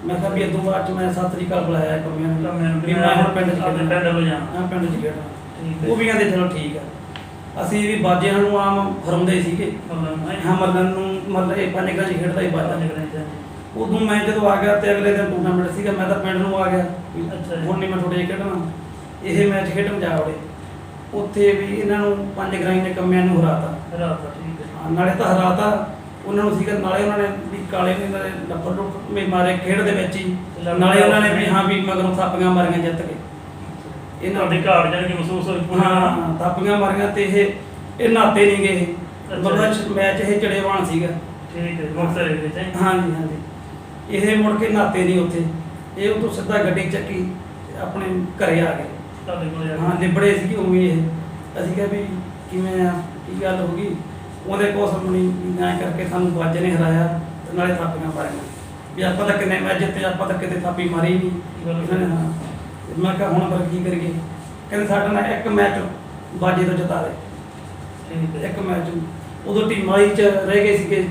ਮੈਂ ਕਿਹਾ ਵੀ ਇਦੋਂ ਬਾਅਦ 'ਚ ਮੈਂ ਸਤਿ ਸ੍ਰੀ ਅਕਾਲ ਬੁਲਾਇਆ ਕੰਮਿਆਣਾ ਨੂੰ ਵੀ ਮੈਂ ਹੁਣ ਪਿੰਡ 'ਚ ਆਪਣੇ ਖੇਡਣਾ। ਪਿੰਡ ਵੱਲੋਂ ਜਾਣਾ। ਹਾਂ, ਪਿੰਡ 'ਚ ਖੇਡਣਾ। ਠੀਕ ਉਹ ਹੈ। ਵੀ ਕਹਿੰਦੇ ਚਲੋ ਠੀਕ ਆ। ਅਸੀਂ ਵੀ ਬਾਜਿਆਂ ਨੂੰ ਆਮ ਹਰਾਉਂਦੇ ਸੀਗੇ। ਹਾਂ, ਮੱਲਣ ਨੂੰ ਮੱਲ ਇਹ 5 ਗਰਾਂ 'ਚ ਖੇਡਦਾ ਹੀ ਬਾਜਾ। ਉਦੋਂ ਮੈਂ ਜਦੋਂ ਆ ਗਿਆ ਤੇ ਅਗਲੇ ਦਿਨ ਟੂਰਨਾਮੈਂਟ ਸੀਗਾ, ਮੈਂ ਤਾਂ ਪਿੰਡ ਨੂੰ ਆ ਗਿਆ ਵੀ ਅੱਛਾ ਜੀ। ਹੁਣ ਨਹੀਂ ਮੈਂ ਥੋੜ੍ਹੇ ਜਿਹੇ ਖੇਡਣਾ। ਇਹ ਮੈਚ ਖੇਡਣ ਜਾ ਵੜੇ, ਉੱਥੇ ਵੀ ਇਹਨਾਂ ਨੂੰ 5 ਗਰਾਂ ਨੇ ਕੰਮਿਆਂ ਨੂੰ ਹਰਾਤਾ। ਰਾਤ ਠੀਕ ਹੈ। ਨਾਲੇ ਤਾਂ ਹਰਾਤਾ ਉਹਨਾਂ ਨੂੰ ਸੀਗਾ, ਨਾਲੇ ਉਹਨਾਂ ਨੇ ਵੀ ਕਾਲੇ ਨੇ ਇਹਨਾਂ ਨੇ ਲੱਪੜ ਲੁੱਟ ਵੀ ਮਾਰੇ ਖੇਡ ਦੇ ਵਿੱਚ ਹੀ, ਨਾਲੇ ਉਹਨਾਂ ਨੇ ਵੀ ਹਾਂ ਵੀ ਮਗਰੋਂ ਥਾਪੀਆਂ ਮਾਰੀਆਂ ਜਿੱਤ ਕੇ ਇਹਨਾਂ ਤੁਹਾਡੇ ਘਰ ਜਾਣ ਕੇ ਮਹਿਸੂਸ ਹੋਈ ਪੂਰੀ ਹਾਂ ਥਾਪੀਆਂ ਮਾਰੀਆਂ ਤੇ ਇਹ ਨਾਤੇ ਨਹੀਂ ਗਏ, ਮਤਲਬ ਮੈਚ ਇਹ ਚੜੇਵਾਨ ਸੀਗਾ। ਠੀਕ ਹੈ, ਮੁਕਤਸਰ ਦੇ ਵਿੱਚ ਹੈ। ਹਾਂਜੀ ਹਾਂਜੀ, ਇਹ ਮੁੜ ਕੇ ਨਾਤੇ ਨਹੀਂ ਉੱਥੇ, ਇਹ ਉਦੋਂ ਸਿੱਧਾ ਗੱਡੀ ਚੱਕੀ ਤੇ ਆਪਣੇ ਘਰੇ ਆ ਗਏ। ਤੁਹਾਡੇ ਕੋਲ ਜਾ ਕੇ। ਹਾਂ ਲਿਬੜੇ ਸੀ ਉਵੇਂ ਇਹ, ਅਸੀਂ ਕਿਹਾ ਵੀ ਕਿਵੇਂ ਆ ਕੀ ਗੱਲ ਹੋ ਗਈ, ਉਹਦੇ ਕੋਲ ਸਮਣੀ ਨਾ ਕਰਕੇ ਸਾਨੂੰ ਬਾਜ ਨੇ ਹਰਾਇਆ ਤੇ ਨਾਲੇ ਥਾਪੀਆਂ ਮਾਰੀਆਂ ਵੀ ਆਪਾਂ ਤਾਂ ਕਿੰਨੇ ਮੈਚ ਜਿੱਤੇ, ਆਪਾਂ ਤਾਂ ਕਿਤੇ ਥਾਪੀ ਮਾਰੀ ਨਹੀਂ ਇਹਨਾਂ ਨੇ। ਹਾਂ ਤੇ ਮੈਂ ਕਿਹਾ ਹੁਣ ਫਿਰ ਕੀ ਕਰੀਏ, ਕਹਿੰਦੇ ਸਾਡਾ ਨਾਲ ਇੱਕ ਮੈਚ ਬਾਜੇ ਤੋਂ ਜਿਤਾ ਦੇ। ਠੀਕ ਹੈ, ਇੱਕ ਮੈਚ ਉਦੋਂ ਟੀਮਾਂ ਵਾਲੀ ਚ ਰਹਿ ਗਏ ਸੀਗੇ,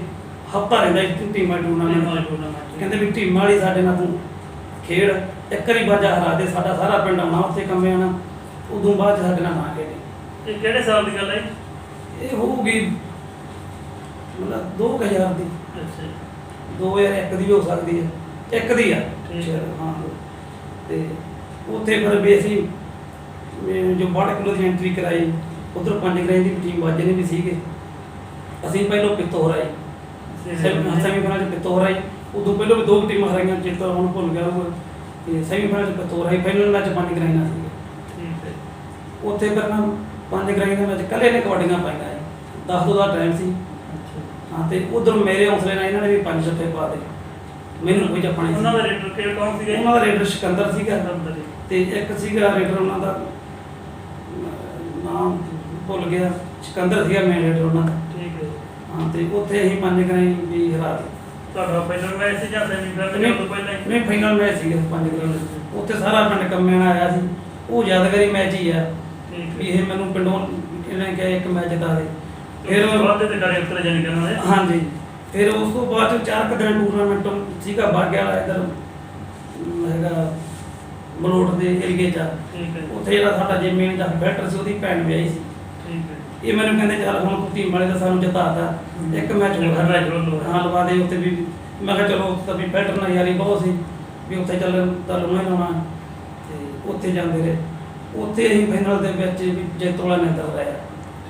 ਹਫਤਾ ਰਹਿੰਦਾ ਸੀ ਟੀਮਾਂ ਟੂਰਨਾਮੈਂਟ, ਕਹਿੰਦੇ ਵੀ ਟੀਮਾਂ ਵਾਲੀ ਸਾਡੇ ਨਾਲ ਤੂੰ ਖੇਡ, ਇੱਕ ਵਾਰੀ ਬਾਜਾ ਹਰਾ ਦੇ ਸਾਡਾ ਸਾਰਾ ਪਿੰਡ ਆਉਣਾ ਉੱਥੇ ਕੰਮੇ ਆਉਣਾ, ਉਦੋਂ ਬਾਅਦ 'ਚ ਸਾਡੇ ਨਾਲ ਨਾ ਖੇਡੇ। ਇਹ ਕਿਹੜੇ ਸਾਲ ਦੀ ਗੱਲ ਹੈ? ਇਹ ਹੋਊਗੀ ਮਤਲਬ 2000 ਦੀ, ਅੱਛਾ ਜੀ। 2001 ਦੀ ਵੀ ਹੋ ਸਕਦੀ ਹੈ, ਇੱਕ ਦੀ ਆ ਠੀਕ ਹੈ। ਹਾਂ। ਤੇ ਉੱਥੇ ਫਿਰ ਵੀ ਅਸੀਂ ਜੋ 12 ਕਿਲੋ ਦੀ ਐਂਟਰੀ ਕਰਾਈ, ਉਧਰ 5 ਗ੍ਰਾਮ ਦੀ ਟੀਮ ਵਾਜੇ ਨੇ ਵੀ ਸੀਗੇ। ਅਸੀਂ ਪਹਿਲੋਂ ਪਿੱਤੌਰ ਆਈ ਸੈਮੀਫਾਈਨਲ 'ਚ ਪਿੱਤੌਰ ਆਈ, ਉਦੋਂ ਪਹਿਲਾਂ ਵੀ 2 ਟੀਮਾਂ ਹਰਾਈਆਂ, ਚੇਤਾ ਹੁਣ ਭੁੱਲ ਗਿਆ ਉਹ। ਤੇ ਸੈਮੀਫਾਈਨਲ 'ਚ ਪਿੱਤੌਰ ਆਈ, ਫਾਈਨਲ ਮੈਚ 5 ਗ੍ਰਾਮ ਨਾਲ ਸੀਗੇ। ਠੀਕ ਹੈ, ਉੱਥੇ ਫਿਰ ਨਾ 5 ਗ੍ਰਾਮ ਦੇ ਮੈਚ ਇਕੱਲੇ ਨੇ ਕਬੱਡੀਆਂ ਪਾਈਆਂ, 10 ਤੋਂ ਦਾ ਟਾਈਮ ਸੀ। ਅੱਛਾ। ਹਾਂ ਤੇ ਉਧਰ ਮੇਰੇ ਹੌਸਲੇ ਨਾਲ ਇਹਨਾਂ ਨੇ ਵੀ 5 ਜੱਫੇ ਪਾ ਦੇ, ਮੈਨੂੰ ਕੋਈ ਜੱਫਾ ਨਹੀਂ ਉਹਨਾਂ ਸੀ। ਦਾ ਰੇਡਰ ਕਿਹੜਾ ਕੌਣ ਸੀਗਾ? ਉਹਨਾਂ ਦਾ ਰੇਡਰ ਸਿਕੰਦਰ ਸੀਗਾ ਸਿਕੰਦਰ ਜੀ। ਤੇ ਇੱਕ ਸੀਗਾ ਰੇਡਰ ਉਹਨਾਂ ਦਾ ਨਾਮ ਭੁੱਲ ਗਿਆ, ਸਿਕੰਦਰ ਸੀਗਾ ਮੇਨ ਰੇਡਰ ਉਹਨਾਂ ਦਾ। ਠੀਕ ਹੈ। ਹਾਂ ਤੇ ਉੱਥੇ ਅਸੀਂ 5 ਗ੍ਰਾਮ ਵੀ ਹਰਾ ਦਿੱਤੇ। ਤੁਹਾਡਾ ਫਾਈਨਲ ਮੈਚ ਸੀ ਜਾਂ ਸੈਮੀਫਾਈਨਲ ਨਹੀਂ ਤੋਂ ਪਹਿਲਾਂ ਹੀ? ਨਹੀਂ ਫਾਈਨਲ ਮੈਚ ਸੀਗਾ 5 ਗ੍ਰਾਮ, ਉੱਥੇ ਸਾਰਾ ਪਿੰਡ ਕੰਮੇ ਨਾਲ ਆਇਆ ਸੀ, ਉਹ ਯਾਦਗਾਰੀ ਮੈਚ ਹੀ ਆ ਠੀਕ ਵੀ ਹੈ। ਇਹ ਮੈਨੂੰ ਪਿੰਡੋਂ ਇਹਨੇ ਕਿਹਾ ਇੱਕ ਮੈਚ ਜਿਤਾ ਦੇ। ਫਿਰ ਫਿਰ ਵਾਅਦੇ ਤੇ ਕਰੇ ਉਤਰ ਜਾਣੀ ਕਰਨਾ ਹੈ। ਹਾਂਜੀ ਫਿਰ ਉਸ ਤੋਂ ਬਾਅਦ 'ਚ 4 ਦਿਨ ਟੂਰਨਾਮੈਂਟ ਸੀਗਾ ਬਾਗਿਆ ਵਾਲਾ ਇੱਧਰ ਹੈਗਾ ਮਲੋਟ ਦੇ ਏਰੀਏ 'ਚ ਆ। ਠੀਕ ਹੈ, ਉੱਥੇ ਜਿਹੜਾ ਸਾਡਾ ਜੇ ਮੇਨ ਦਾ ਬੈਟਰ ਸੀ ਉਹਦੀ ਭੈਣ ਵਿਆਹੀ ਸੀ। ਠੀਕ ਹੈ। ਇਹ ਮੈਨੂੰ ਕਹਿੰਦੇ ਚੱਲ ਹੁਣ ਤੂੰ ਟੀਮ ਵਾਲੇ ਦਾ ਸਾਨੂੰ ਜਿਤਾਤਾ, ਇੱਕ ਮੈਚ ਹੋਰ ਇੱਕ match ਹੋਰ ਲਵਾ। ਹਾਂ ਲਵਾ ਦੇ ਉੱਥੇ ਵੀ। ਮੈਂ ਕਿਹਾ ਚਲੋ ਉੱਥੇ ਤਾਂ ਵੀ ਬੈਟਰ ਨਾਲ ਯਾਰੀ ਬਹੁਤ ਸੀ ਵੀ ਉੱਥੇ ਚੱਲ ਤਾਂ ਲਾਉਣਾ ਹੀ ਲਾਉਣਾ, ਤੇ ਉੱਥੇ ਜਾਂਦੇ ਰਹੇ। ਉੱਥੇ ਅਸੀਂ ਫਾਈਨਲ ਦੇ ਵਿੱਚ ਵੀ ਜੇਤੂ ਵਾਲਾ ਨੰਬਰ ਰਿਹਾ।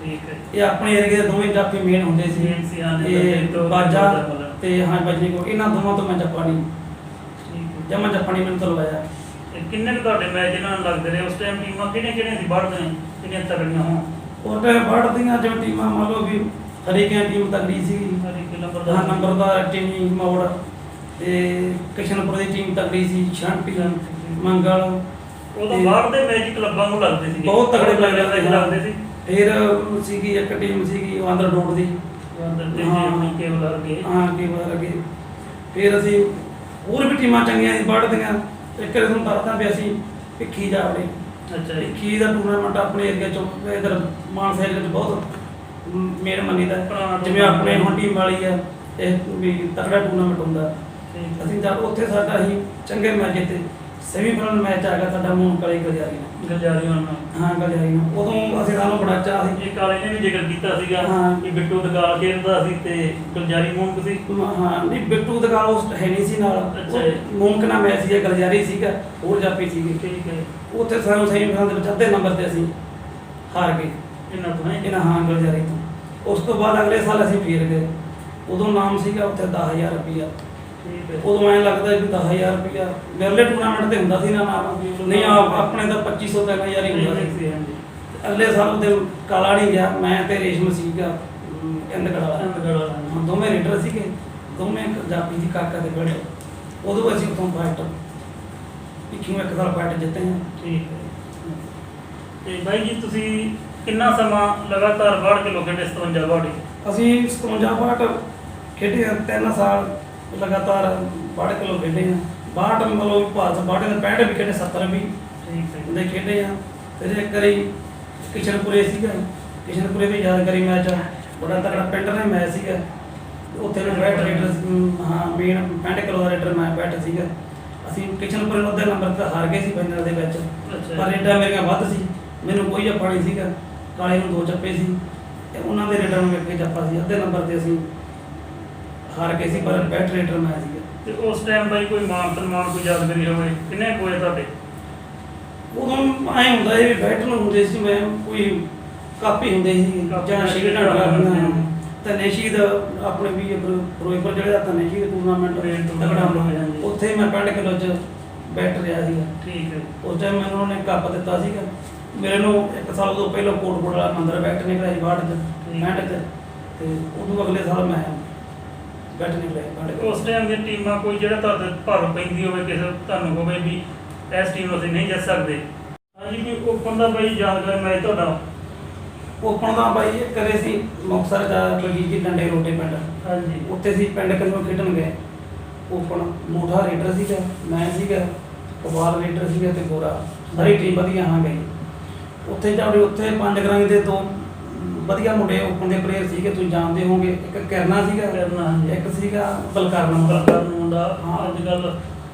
ਠੀਕ ਹੈ। ਇਹ ਆਪਣੇ ਏਰੀਏ ਦੇ ਦੋਵੇਂ ਜਾਫੀ ਮੇਨ ਹੁੰਦੇ Main ਸੀ, ਹਾਂ, ਸੀ, ਨੰਬਰ ਇਹ ਤੇ ਤੋਂ ਬਾਜਾ ਮਤਲਬ। ਤੇ ਹਾਂ ਬਜਨੀ ਕੋ, ਇਹਨਾਂ ਦੋਵਾਂ ਤੋਂ ਮੈਂ ਜੱਫਾ ਨਹੀਂ ਠੀਕ ਹੈ। ਜਮਾ ਜੱਫਾ ਨਹੀਂ ਮੈਨੂੰ ਤਲਵਾਇਆ। ਤੇ ਕਿੰਨੇ ਕੁ ਤੁਹਾਡੇ ਮੈਚ ਇਹਨਾਂ ਨਾਲ ਲੱਗਦੇ ਰਹੇ ਉਸ ਟਾਈਮ? ਟੀਮਾਂ ਕਿਹੜੀਆਂ ਸੀ ਵੱਢਦੇ ਨੇ, ਕਿੰਨੀਆਂ ਤਗੜੀਆਂ ਹੋਣ? ਉਹ ਟਾਈਮ ਵੱਢਦੀਆਂ ਜੋ ਟੀਮਾਂ ਮੰਨ ਲਓ ਵੀ ਹਰੀਕਿਆਂ ਟੀਮ ਤਗੜੀ ਸੀ, ਹਰੀ ਕਿ ਹਾਂ ਨੰਬਰਦਾਰ ਨੰਬਰਦਾਰ ਟੀਮ ਮੌੜ, ਤੇ ਕਿਸ਼ਨਪੁਰ ਦੀ ਟੀਮ ਤਗੜੀ ਸੀ, ਸ਼ਾਂਤੀ ਮੰਗਲ। ਉਦੋਂ ਤੇ ਬਾਹਰ ਦੇ ਮੈਚ ਕਲੱਬਾਂ ਨੂੰ ਲੱਗਦੇ ਸੀ, ਬਹੁਤ ਤਗੜੇ ਲੱਗਦੇ ਸੀ। ਫਿਰ ਸੀਗੀ ਇੱਕ ਟੀਮ ਸੀਗੀ ਆਂਦਰ ਡੋਟ ਦੀ, ਅੰਦਰ ਤੇ ਹਾਂ। ਆਪਣੀ ਕੇਵਲ ਲੱਗੇ। ਹਾਂ ਕੀ ਪਤਾ ਲੱਗੇ। ਫਿਰ ਅਸੀਂ ਹੋਰ ਵੀ ਟੀਮਾਂ ਚੰਗੀਆਂ ਸੀ ਵੱਢਦੀਆਂ। ਇੱਕ ਵਾਰ ਤੁਹਾਨੂੰ ਦੱਸਦਾ ਵੀ ਅਸੀਂ ਭਿੱਖੀ ਜਾ ਵੜੇ, ਅੱਛਾ ਜੀ। ਭਿੱਖੀ ਦਾ ਟੂਰਨਾਮੈਂਟ ਆਪਣੇ ਏਰੀਆ ਚੋਂ ਇਧਰ ਮਾਨਸਾ ਏਰੀਆ 'ਚ ਬਹੁਤ ਮੇਨ ਮੰਨੀਦਾ, ਜਿਵੇਂ ਆਪਣੇ ਹੁਣ ਟੀਮ ਵਾਲੀ ਆ ਇਹ ਵੀ ਤਕੜਾ ਟੂਰਨਾਮੈਂਟ ਹੁੰਦਾ। ਠੀਕ ਹੈ। ਅਸੀਂ ਜਦ ਉੱਥੇ ਸਾਡਾ ਅਸੀਂ ਚੰਗੇ ਮੈਚ ਜਿੱਤੇ। ਸੈਮੀਫਾਈਨਲ ਮੈਚ ਆ ਗਿਆ ਸਾਡਾ ਮੂਨ ਕਲੇ ਗਲਿਆਰੀ ਨਾਲ। ਗਲਜਾਰੀ ਹੋਣਾ। ਹਾਂ ਗਲਿਆਰੀ ਨਾਲ, ਉਦੋਂ ਅਸੀਂ ਸਾਨੂੰ ਬੜਾ ਚਾਅ ਸੀ। ਇਹ ਕਾਲੇ ਨੇ ਵੀ ਜ਼ਿਕਰ ਕੀਤਾ ਸੀਗਾ ਹਾਂ। ਕਿ ਬਿੱਟੂ ਦਗਾਲ ਖੇਡਦਾ ਸੀ ਤੇ ਗਲਜਾਰੀ ਮੂੰਹ ਸੀ। ਹਾਂ ਨਹੀਂ ਬਿੱਟੂ ਦਗਾਲ ਉਸ ਹੈ ਨਹੀਂ ਸੀ ਨਾਲ, ਅੱਛਾ ਜੀ। ਮੁਮਕਨਾ ਮੈਚ ਸੀਗਾ, ਗਲਜਾਰੀ ਸੀਗਾ, ਹੋਰ ਜਾਪੀ ਸੀਗੀ। ਠੀਕ ਹੈ। ਉੱਥੇ ਸਾਨੂੰ ਸੈਮੀਫਾਈਨਲ ਦੇ ਵਿੱਚ ਅੱਧੇ ਨੰਬਰ ਤੇ ਅਸੀਂ ਹਾਰ ਗਏ ਇਹਨਾਂ ਤੋਂ ਹੈ। ਇਹਨਾਂ ਹਾਂ ਗਲਜਾਰੀ ਤੋਂ। ਉਸ ਤੋਂ ਬਾਅਦ ਅਗਲੇ ਸਾਲ ਅਸੀਂ ਫੇਰ ਗਏ, ਉਦੋਂ ਨਾਮ ਸੀਗਾ ਉੱਥੇ 10,000 ਰੁਪਈਆ। ਠੀਕ ਹੈ। ਉਦੋਂ ਐਂ ਲੱਗਦਾ ਵੀ 10,000 ਰੁਪਈਆ ਮੇਰਲੇ ਟੂਰਨਾਮੈਂਟ ਤੇ ਹੁੰਦਾ ਸੀ ਨਾ ਨਾਮ, ਨਹੀਂ ਆਪਣੇ ਤਾਂ 2500 3,000 ਹੀ ਹੁੰਦਾ ਸੀ। ਹਾਂਜੀ। ਅਗਲੇ ਸਾਲ ਉਹਦੇ ਕਾਲਾ ਨਹੀਂ ਗਿਆ, ਮੈਂ ਤੇ ਰੇਸ਼ਮ ਸੀਗਾ ਇੰਦਗੜ ਵਾਲਾ। ਹਾਂ ਦੋਵੇਂ ਰੇਡਰ ਸੀਗੇ, ਦੋਵੇਂ ਜਾਪੀ ਦੀ ਕਾਕਾ ਦੇ ਬੜੇ। ਉਦੋਂ ਅਸੀਂ ਉੱਥੋਂ ਫਾਈਟ ਪਿੱਛੋਂ ਇੱਕ ਸਾਲ ਫਾਈਟ ਜਿੱਤੇ ਹਾਂ। ਠੀਕ ਹੈ। ਤੇ ਬਾਈ ਜੀ ਤੁਸੀਂ ਕਿੰਨਾ ਸਮਾਂ ਲਗਾਤਾਰ ਵੜ ਕੇ ਲੋਕਾਂ ਦੇ 57 ਵਾੜੀ? ਅਸੀਂ 57 ਫਾਈਟ ਖੇਡੇ ਹਾਂ, 3 ਸਾਲ ਲਗਾਤਾਰ 62 ਕਿਲੋ ਖੇਡੇ ਹਾਂ। 62 ਮਤਲਬ ਭਾਰਤ 62 ਦੇ 65 ਵੀ ਖੇਡੇ, 70 ਵੀ ਠੀਕ ਹੈ। ਦੇ ਖੇਡੇ ਆ। ਫਿਰ ਇੱਕ ਵਾਰੀ ਕਿਸ਼ਨਪੁਰੇ ਸੀਗਾ, ਕਿਸ਼ਨਪੁਰੇ ਵੀ ਯਾਦਗਾਰੀ ਮੈਚ ਬੜਾ ਤਕੜਾ ਪਿੰਡ ਦਾ ਮੈਚ ਸੀਗਾ। ਉੱਥੇ ਵੀ ਬੈਟ ਰੇਡਰ ਹਾਂ ਮੇਨ 65 ਕਿਲੋ ਦਾ ਰੇਡਰ ਮੈਂ ਬੈਟ ਸੀਗਾ। ਅਸੀਂ ਕਿਸ਼ਨਪੁਰੇ ਨੂੰ ਅੱਧੇ ਨੰਬਰ ਤੇ ਹਾਰ ਗਏ ਸੀ ਫਾਈਨਲ ਦੇ ਵਿੱਚ, ਅੱਛਾ। ਪਰ ਰੇਡਾਂ ਮੇਰੀਆਂ ਵੱਧ ਸੀ, ਮੈਨੂੰ ਕੋਈ ਜੱਫਾ ਨਹੀਂ ਸੀਗਾ। ਕਾਲੇ ਨੂੰ 2 ਜੱਫੇ ਸੀ ਤੇ ਉਹਨਾਂ ਦੇ ਰੇਡਰਾਂ ਨੂੰ ਇੱਕ ਜੱਫਾ ਸੀ। ਅੱਧੇ ਨੰਬਰ ਤੇ ਅਸੀਂ ਹਾਰ ਗਏ ਸੀ, ਪਰ ਬੈਟ ਰੇਡਰ ਮੈਂ ਸੀਗਾ। ਤੇ ਉਸ ਟਾਈਮ ਬਾਈ ਕੋਈ ਮਾਨ ਸਨਮਾਨ ਕੋਈ ਯਾਦਗਾਰੀ ਹੋਵੇ ਕਿੰਨੇ ਕੋਏ ਤੁਹਾਡੇ? ਉਦੋਂ ਐਂ ਹੁੰਦਾ ਇਹ ਵੀ ਬੈਟ ਨੂੰ ਹੁੰਦੇ ਸੀ, ਮੈਂ ਕੋਈ ਕਾਪੀ ਹੁੰਦੇ ਸੀ ਕਾਪੀ ਜਾਂ ਨਾਲ ਸ਼ੀਟਾਂ ਸ਼ੀਟਾਂ ਡਰਾਉਂਦੀਆਂ, ਤਨੇਸ਼ੀਦ ਆਪਣੇ ਵੀ ਫਿਰੋਜ਼ਪੁਰ ਜਿਹੜੇ ਦਾ ਤਨੇਸ਼ੀਦ ਟੂਰਨਾਮੈਂਟ ਟੂਰਨਾਮੈਂਟ ਤਗੜਾ ਹੋਇਆ ਹੁੰਦਾ ਜੀ। ਉੱਥੇ ਮੈਂ 65 ਕਿਲੋ 'ਚ ਬੈਠ ਰਿਹਾ ਸੀਗਾ। ਠੀਕ ਹੈ। ਉਸ ਟਾਈਮ ਮੈਨੂੰ ਉਹਨੇ ਕੱਪ ਦਿੱਤਾ ਸੀਗਾ। ਮੇਰੇ ਨੂੰ 1 ਸਾਲ ਤੋਂ ਪਹਿਲਾਂ ਕੋਟਪੁਰ ਵਾਲਾ ਮੰਦਰ ਬੈਠ ਨਿਕਲਿਆ ਸੀ 62 'ਚ 65 'ਚ ਤੇ ਉਦੋਂ ਅਗਲੇ ਸਾਲ ਮੈਂ ਬੈਠ ਨਿਕਲਿਆ 62 ਉਸ ਟਾਈਮ ਦੀਆਂ ਟੀਮਾਂ ਕੋਈ ਜਿਹੜਾ ਤੁਹਾਡੇ ਭਰ ਪੈਂਦੀ ਹੋਵੇ ਕਿਸੇ ਤੁਹਾਨੂੰ ਹੋਵੇ ਵੀ ਇਸ ਟੀਮ ਨੂੰ ਅਸੀਂ ਨਹੀਂ ਜਿੱਤ ਸਕਦੇ। ਹਾਂਜੀ ਵੀ ਓਪਨ ਦਾ ਬਾਈ ਯਾਦਗਾਰ ਮੈਚ ਤੁਹਾਡਾ। ਓਪਨ ਦਾ ਬਾਈ ਇਹ ਕਰੇ ਸੀ ਮੁਕਤਸਰ ਦਾ ਬਲਜੀਤ ਜੀ ਡੰਡੇ ਰੋਟੇ ਪਿੰਡ। ਹਾਂਜੀ। ਉੱਥੇ ਸੀ ਪਿੰਡ ਕੰਨੋਂ ਖੇਡਣ ਗਏ। ਓਪਨ ਮੋਠਾ ਰੇਡਰ ਸੀਗਾ, ਮੈਂ ਸੀਗਾ, ਕਬਾਲ ਰੇਡਰ ਸੀਗਾ ਤੇ ਗੋਰਾ, ਸਾਰੀ ਟੀਮ ਵਧੀਆ ਹਾਂ ਗਈ। ਉੱਥੇ ਜਾੜੇ ਉੱਥੇ 5 ਗਰਾਂਗ ਦੇ 2 ਵਧੀਆ ਮੁੰਡੇ ਓਪਨ ਦੇ ਪਲੇਅਰ ਸੀਗੇ, ਤੁਸੀਂ ਜਾਣਦੇ ਹੋਵੋਗੇ। ਇੱਕ ਕਿਰਨਾ ਸੀਗਾ, ਇੱਕ ਸੀਗਾ ਬਲਕਰਨ ਮੁੰਡਾ ਹਾਂ। ਅੱਜ ਕੱਲ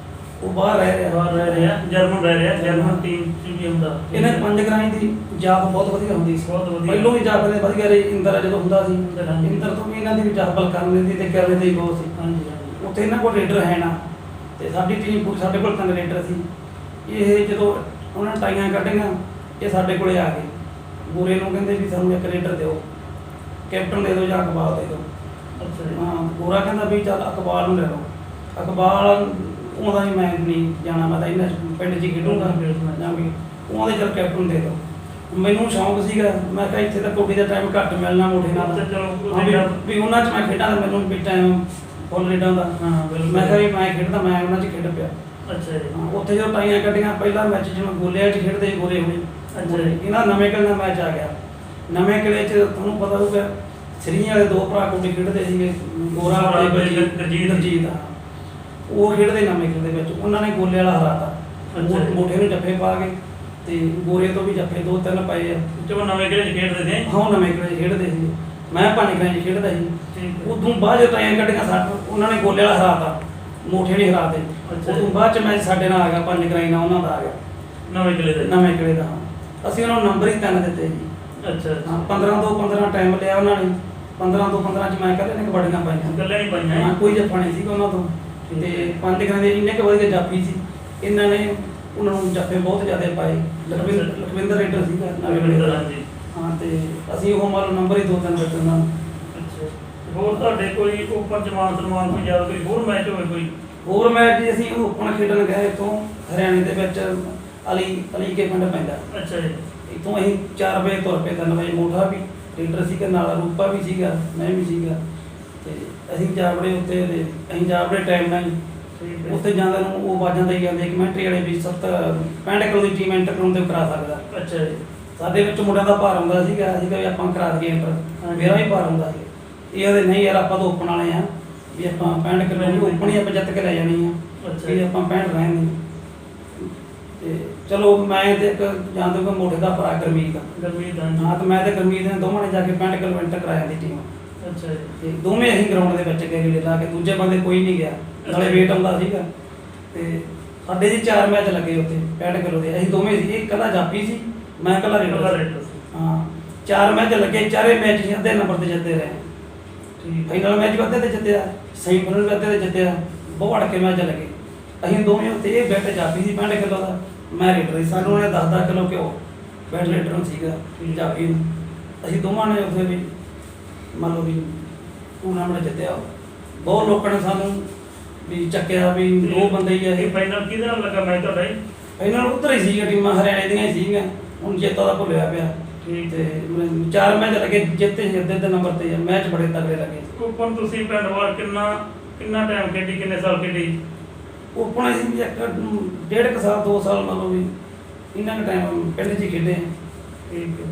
ਉਹ ਬਾਹਰ ਰਹਿ ਰਿਹਾ, ਜਰਮਨ ਰਹਿ ਰਿਹਾ, ਜਰਮਨ ਟੀਮ ਚ ਵੀ ਹੁੰਦਾ। ਇਹਨਾਂ 5 ਗਰਾਂਗ ਦੀ ਜਾਪ ਬਹੁਤ ਵਧੀਆ ਹੁੰਦੀ ਸੀ। ਬਹੁਤ ਵਧੀਆ। ਪਹਿਲੋਂ ਵੀ ਜਾਪ ਦੇ ਵਧੀਆ ਰਹੀ। ਇੰਦਰ ਜਦੋਂ ਹੁੰਦਾ ਸੀ ਹਾਂਜੀ। ਇੰਦਰ ਤੋਂ ਵੀ ਇਹਨਾਂ ਦੀ ਵੀ ਜਾਪ ਬਲਕਰਨ ਦੀ ਤੇ ਕਿਰਨੇ ਦੀ ਬਹੁਤ ਸੀ। ਹਾਂਜੀ। ਉੱਥੇ ਇਹਨਾਂ ਕੋਲ ਰੇਡਰ ਹੈ ਨਾ ਤੇ ਸਾਡੀ ਟੀਮ ਪੂਰੀ, ਸਾਡੇ ਕੋਲ 3 ਰੇਡਰ ਸੀ। ਇਹ ਜਦੋਂ ਉਹਨਾਂ ਨੇ ਟਾਈਆਂ ਕੱਢੀਆਂ ਇਹ ਸਾਡੇ ਕੋਲੇ ਆ ਗਏ। ਗੋਰੇ ਨੂੰ ਕਹਿੰਦੇ ਵੀ ਸਾਨੂੰ ਇੱਕ ਰੇਡਰ ਦਿਓ, ਕੈਪਟਨ ਦੇ ਦਿਓ ਜਾਂ ਅਕਬਾਲ ਦੇ ਦਿਓ। ਅੱਛਾ ਜੀ। ਹਾਂ, ਗੋਰਾ ਕਹਿੰਦਾ ਵੀ ਚੱਲ ਅਕਬਾਲ ਨੂੰ ਲੈ ਲਓ। ਅਕਬਾਲ ਉਹਦਾ ਵੀ ਮੈਂ ਨਹੀਂ ਜਾਣਾ, ਮੈਂ ਤਾਂ ਇਹਨਾਂ ਪਿੰਡ 'ਚ ਹੀ ਖੇਡੂੰਗਾ ਜਾਂ ਵੀ ਉਹਦੇ ਚੱਲ ਕੈਪਟਨ ਦੇ ਦਿਓ। ਮੈਨੂੰ ਸ਼ੌਂਕ ਸੀਗਾ, ਮੈਂ ਕਿਹਾ ਇੱਥੇ ਤਾਂ ਕੋਟੀ ਦਾ ਟਾਈਮ ਘੱਟ ਮਿਲਣਾ ਮੋਢੇ ਨਾਲ ਵੀ ਉਹਨਾਂ 'ਚ ਮੈਂ ਖੇਡਾਂ ਤਾਂ ਮੈਨੂੰ ਵੀ ਟਾਈਮ ਫੁੱਲ ਰੇਡਾਂ ਦਾ। ਹਾਂ ਬਿਲਕੁਲ। ਮੈਂ ਕਿਹਾ ਵੀ ਮੈਂ ਖੇਡਦਾ, ਮੈਂ ਉਹਨਾਂ 'ਚ ਖੇਡ ਪਿਆ। ਅੱਛਾ ਜੀ। ਹਾਂ, ਉੱਥੇ ਜਦੋਂ ਟਾਈਆਂ ਕੱਢੀਆਂ ਪਹਿਲਾ ਮੈਚ ਜਿਵੇਂ ਗੋਲਿਆਂ 'ਚ ਖੇਡਦੇ ਸੀ ਗੋਰੇ ਹੁਣੀ। ਅੱਛਾ ਜੀ। ਇਹਨਾਂ ਨਵੇਂ ਕਿਲੇ ਦਾ ਮੈਚ ਆ ਗਿਆ। ਨਵੇਂ ਕਿਲੇ 'ਚ ਤੁਹਾਨੂੰ ਪਤਾ ਹੋਊਗਾ ਸਰੀਆਂ ਵਾਲੇ 2 ਭਰਾ ਕੋਟੀ ਖੇਡਦੇ ਸੀਗੇ, ਗੋਰਾ ਵਾਲੇ ਗੁਰਜੀਤ। ਉਹ ਖੇਡਦੇ ਨਵੇਂ ਕਿਲੇ ਦੇ ਵਿੱਚ, ਉਹਨਾਂ ਨੇ ਗੋਲੇ ਵਾਲਾ ਹਰਾਤਾ। ਅੱਛਾ ਜੀ। ਮੋਢੇ ਨੂੰ ਜੱਫੇ ਪਾ ਕੇ ਤੇ ਗੋਰੇ ਤੋਂ ਵੀ ਜੱਫੇ 2-3 ਪਏ ਆ। ਜਦੋਂ ਨਵੇਂ ਕਿਲੇ ਚ ਖੇਡਦੇ ਸੀ। ਹਾਂ, ਨਵੇਂ ਕਿਲੇ 'ਚ ਖੇਡਦੇ ਸੀ। ਮੈਂ ਭਾਣੇ ਕਿਲੇ 'ਚ ਖੇਡਦਾ ਸੀ। ਠੀਕ ਹੈ। ਉਦੋਂ ਬਾਅਦ ਜਦੋਂ ਟਾਈਆਂ ਕੱਢੀਆਂ ਉਹਨਾਂ ਨੇ ਗੋਲੇ ਵਾਲਾ ਹਰਾਤਾ, ਮੋਠੇ ਨਹੀਂ ਹਰਾਤੇ। ਅੱਛਾ। ਉਦੋਂ ਬਾਅਦ 'ਚ ਮੈਚ ਸਾਡੇ ਨਾਲ ਆ ਗਿਆ, 5 ਗਰਾਈ ਨਾਲ ਉਹਨਾਂ ਦਾ ਆ ਗਿਆ ਨਵੇਂ ਕਿਲੇ ਦੇ। ਨਵੇਂ ਕਿਲੇ ਦਾ। ਅਸੀਂ ਉਹਨਾਂ ਨੂੰ ਨੰਬਰ ਹੀ 3 ਦਿੱਤੇ ਜੀ। ਅੱਛਾ। ਹਾਂ, 15 ਤੋਂ 15 ਟਾਈਮ ਲਿਆ ਉਹਨਾਂ ਨੇ। 15 ਤੋਂ 15 'ਚ ਮੈਂ ਕਹਿੰਦੇ ਨੇ ਕਬੱਡੀਆਂ ਪਾਈਆਂ। ਗੱਲਾਂ ਨਹੀਂ ਪਾਈਆਂ। ਹਾਂ, ਕੋਈ ਜੱਫਾ ਨਹੀਂ ਸੀਗਾ ਉਹਨਾਂ ਤੋਂ ਤੇ 5 ਗਰਾਂ ਦੇ ਇੰਨੇ ਕੁ ਵਧੀਆ ਜਾਫੀ ਸੀ। ਇਹਨਾਂ ਨੇ ਉਹਨਾਂ ਨੂੰ ਜੱਫੇ ਬਹੁਤ ਜ਼ਿਆਦਾ ਪਾਏ। ਲਖਵਿੰਦਰ ਰੇਡਰ ਸੀਗਾ ਨਵੇਂ ਕਿਲੇ ਦਾ। ਹਾਂਜੀ। ਹਾਂ, ਤੇ ਅਸੀਂ ਉਹ ਮੰਨ ਲਓ ਨੰਬਰ ਹੀ 2-3 ਦਿੱਤੇ ਉਹਨਾਂ ਨੂੰ। ਅੱਛਾ। ਹੋਰ ਤੁਹਾਡੇ ਕੋਈ ਓਪਨ ਜਮਾਨ ਸਨਮਾਨ ਕੋਈ ਯਾਦ ਕੋਈ ਹੋਰ ਮੈਚ ਹੋਵੇ ਕੋਈ? ਹੋਰ ਮੈਚ ਜੀ ਅਸੀਂ ਓਪਨ ਖੇਡਣ ਗਏ ਇੱਥੋਂ ਹਰਿਆਣੇ ਦੇ ਵਿੱਚ ਅਲੀ ਕੇ ਪਿੰਡ ਪੈਂਦਾ। ਅੱਛਾ ਜੀ। ਇੱਥੋਂ ਅਸੀਂ 4 ਵਜੇ ਤੁਰ ਪਏ, 3 ਵਜੇ ਮੋਠਾ ਵੀ ਰੇਡਰ ਸੀਗਾ ਨਾਲ, ਰੂਪਾ ਵੀ ਸੀਗਾ, ਮੈਂ ਵੀ ਸੀਗਾ ਤੇ ਅਸੀਂ ਜਾਵੜੇ ਉੱਤੇ ਤੇ ਅਸੀਂ ਜਾਵੜੇ ਟਾਈਮ ਨਾਲ ਠੀਕ ਹੈ। ਉੱਥੇ ਜਾਂਦੇ ਨੂੰ ਉਹ ਆਵਾਜ਼ਾਂ ਦੇਈ ਜਾਂਦੇ ਕਮੈਂਟਰੀ ਵਾਲੇ ਵੀ 65 ਕਿਲੋ ਦੀ ਟੀਮ ਐਂਟਰ ਕਰਾਉਣ ਤੇ ਕਰਾ ਸਕਦਾ। ਅੱਛਾ ਜੀ। ਸਾਡੇ ਵਿੱਚ ਮੁੰਡਿਆਂ ਦਾ ਭਾਰ ਹੁੰਦਾ ਸੀਗਾ, ਅਸੀਂ ਕਿਹਾ ਵੀ ਆਪਾਂ ਕਰਾ ਦਈਏ ਐਂਟਰ। ਹਾਂਜੀ। ਮੇਰਾ ਵੀ ਭਾਰ ਹੁੰਦਾ ਸੀ। ਇਹ ਕਹਿੰਦੇ ਨਹੀਂ ਯਾਰ ਆਪਾਂ ਤਾਂ ਓਪਨ ਵਾਲੇ ਆ ਵੀ ਆਪਾਂ 65 ਕਿਲੋ ਦੀ ਓਪਨ ਹੀ ਆਪਾਂ ਜਿੱਤ ਕੇ ਲੈ ਜਾਣੀ ਆ ਅੱਛਾ। ਵੀ ਆਪਾਂ 65 ਰਹਿਣ ਦੀ। ਤੇ ਚਲੋ ਮੈਂ ਤੇ ਇੱਕ ਜਾਂਦੇ ਕੋ ਮੋਢੇ ਦਾ ਭਰਾ ਗਰਮੀਤ ਗਰਮੀਤ ਦਾ। ਹਾਂ, ਤੇ ਮੈਂ ਤੇ ਗਰਮੀਤ ਨੇ ਦੋਵਾਂ ਨੇ ਜਾ ਕੇ 65 ਕਿਲੋ ਐਂਟਰ ਕਰਾਇਆ ਦੀ ਟੀਮ। ਅੱਛਾ ਜੀ। ਤੇ ਦੋਵੇਂ ਅਸੀਂ ਗਰਾਊਂਡ ਦੇ ਵਿੱਚ ਗਏ ਰੀਲੇ ਲਾ ਕੇ, ਦੂਜੇ ਬੰਦੇ ਕੋਈ ਨਹੀਂ ਗਿਆ, ਨਾਲੇ ਵੇਟ ਆਉਂਦਾ ਸੀਗਾ। ਤੇ ਸਾਡੇ ਜੀ 4 ਮੈਚ ਲੱਗੇ ਉੱਥੇ 65 ਕਿਲੋ ਦੇ। ਅਸੀਂ ਦੋਵੇਂ ਸੀ, ਇੱਕ ਕੱਲਾ ਜਾਪੀ ਸੀ, ਮੈਂ ਕੱਲਾ ਰੇਡਰ ਸੀ। ਹਾਂ, 4 ਮੈਚ ਲੱਗੇ, ਚਾਰੇ ਮੈਚ ਅਸੀਂ ਅੱਧੇ ਨੰਬਰ ਤੇ ਜਿੱਤਦੇ ਰਹੇ। ਠੀਕ। ਫਾਈਨਲ ਮੈਚ ਵੀ ਅੱਧੇ ਤੇ ਜਿੱਤਿਆ, ਸੈਮੀਫਾਈਨਲ ਵੀ ਅੱਧੇ ਤੇ ਜਿੱਤਿਆ। ਬਹੁਤ ਅੜ ਕੇ ਮੈਚ ਲੱਗੇ। ਅਸੀਂ ਦੋਵੇਂ ਉੱਤੇ ਇਹ ਬੈਟ ਜਾਪੀ ਸੀ 65 ਕਿਲੋ ਦਾ, ਮੈਂ ਰੇਡਰ ਸੀ। ਸਾਨੂੰ ਉਹਨੇ 10-10 ਕਿਲੋ ਘਿਓ ਬੈਟ ਰੇਡਰ ਨੂੰ ਸੀਗਾ ਜਾਪੀ ਨੂੰ। ਅਸੀਂ ਦੋਵਾਂ ਨੇ ਉੱਥੇ ਵੀ ਮੰਨ ਲਓ ਵੀ ਟੂਰਨਾਮੈਂਟ ਜਿੱਤਿਆ। ਬਹੁਤ ਲੋਕਾਂ ਨੇ ਸਾਨੂੰ ਵੀ ਚੱਕਿਆ ਵੀ 2 ਬੰਦੇ ਹੀ ਆ ਇਹ। ਫਾਈਨਲ ਕਿਹਦੇ ਨਾਲ ਲੱਗਾ ਮੈਚ ਤੁਹਾਡਾ ਜੀ? ਫਾਈਨਲ ਉੱਧਰ ਹੀ ਸੀਗਾ, ਟੀਮਾਂ ਹਰਿਆਣੇ ਦੀਆਂ ਹੀ ਸੀਗੀਆਂ। ਹੁਣ ਜੇਤਾ ਦਾ ਭੁੱਲਿਆ ਪਿਆ। ਠੀਕ। ਤੇ 4 ਮੈਚ ਲੱਗੇ, ਜਿੱਤੇ ਸੀ ਅੱਧੇ ਨੰਬਰ ਤੇ। ਮੈਚ ਬੜੇ ਤਗੜੇ ਲੱਗੇ। ਓਪਨ ਤੁਸੀਂ ਪਿੰਡ ਵਾਲ ਕਿੰਨਾ ਟਾਈਮ ਖੇਡੀ, ਕਿੰਨੇ ਸਾਲ ਖੇਡੀ? ਓਪਨ ਅਸੀਂ ਵੀ 1.5 ਸਾਲ 2 ਸਾਲ ਮੰਨ ਲਓ ਵੀ ਇੰਨਾ ਕੁ ਟਾਈਮ ਪਿੰਡ 'ਚ ਹੀ ਖੇਡੇ। ਠੀਕ ਹੈ।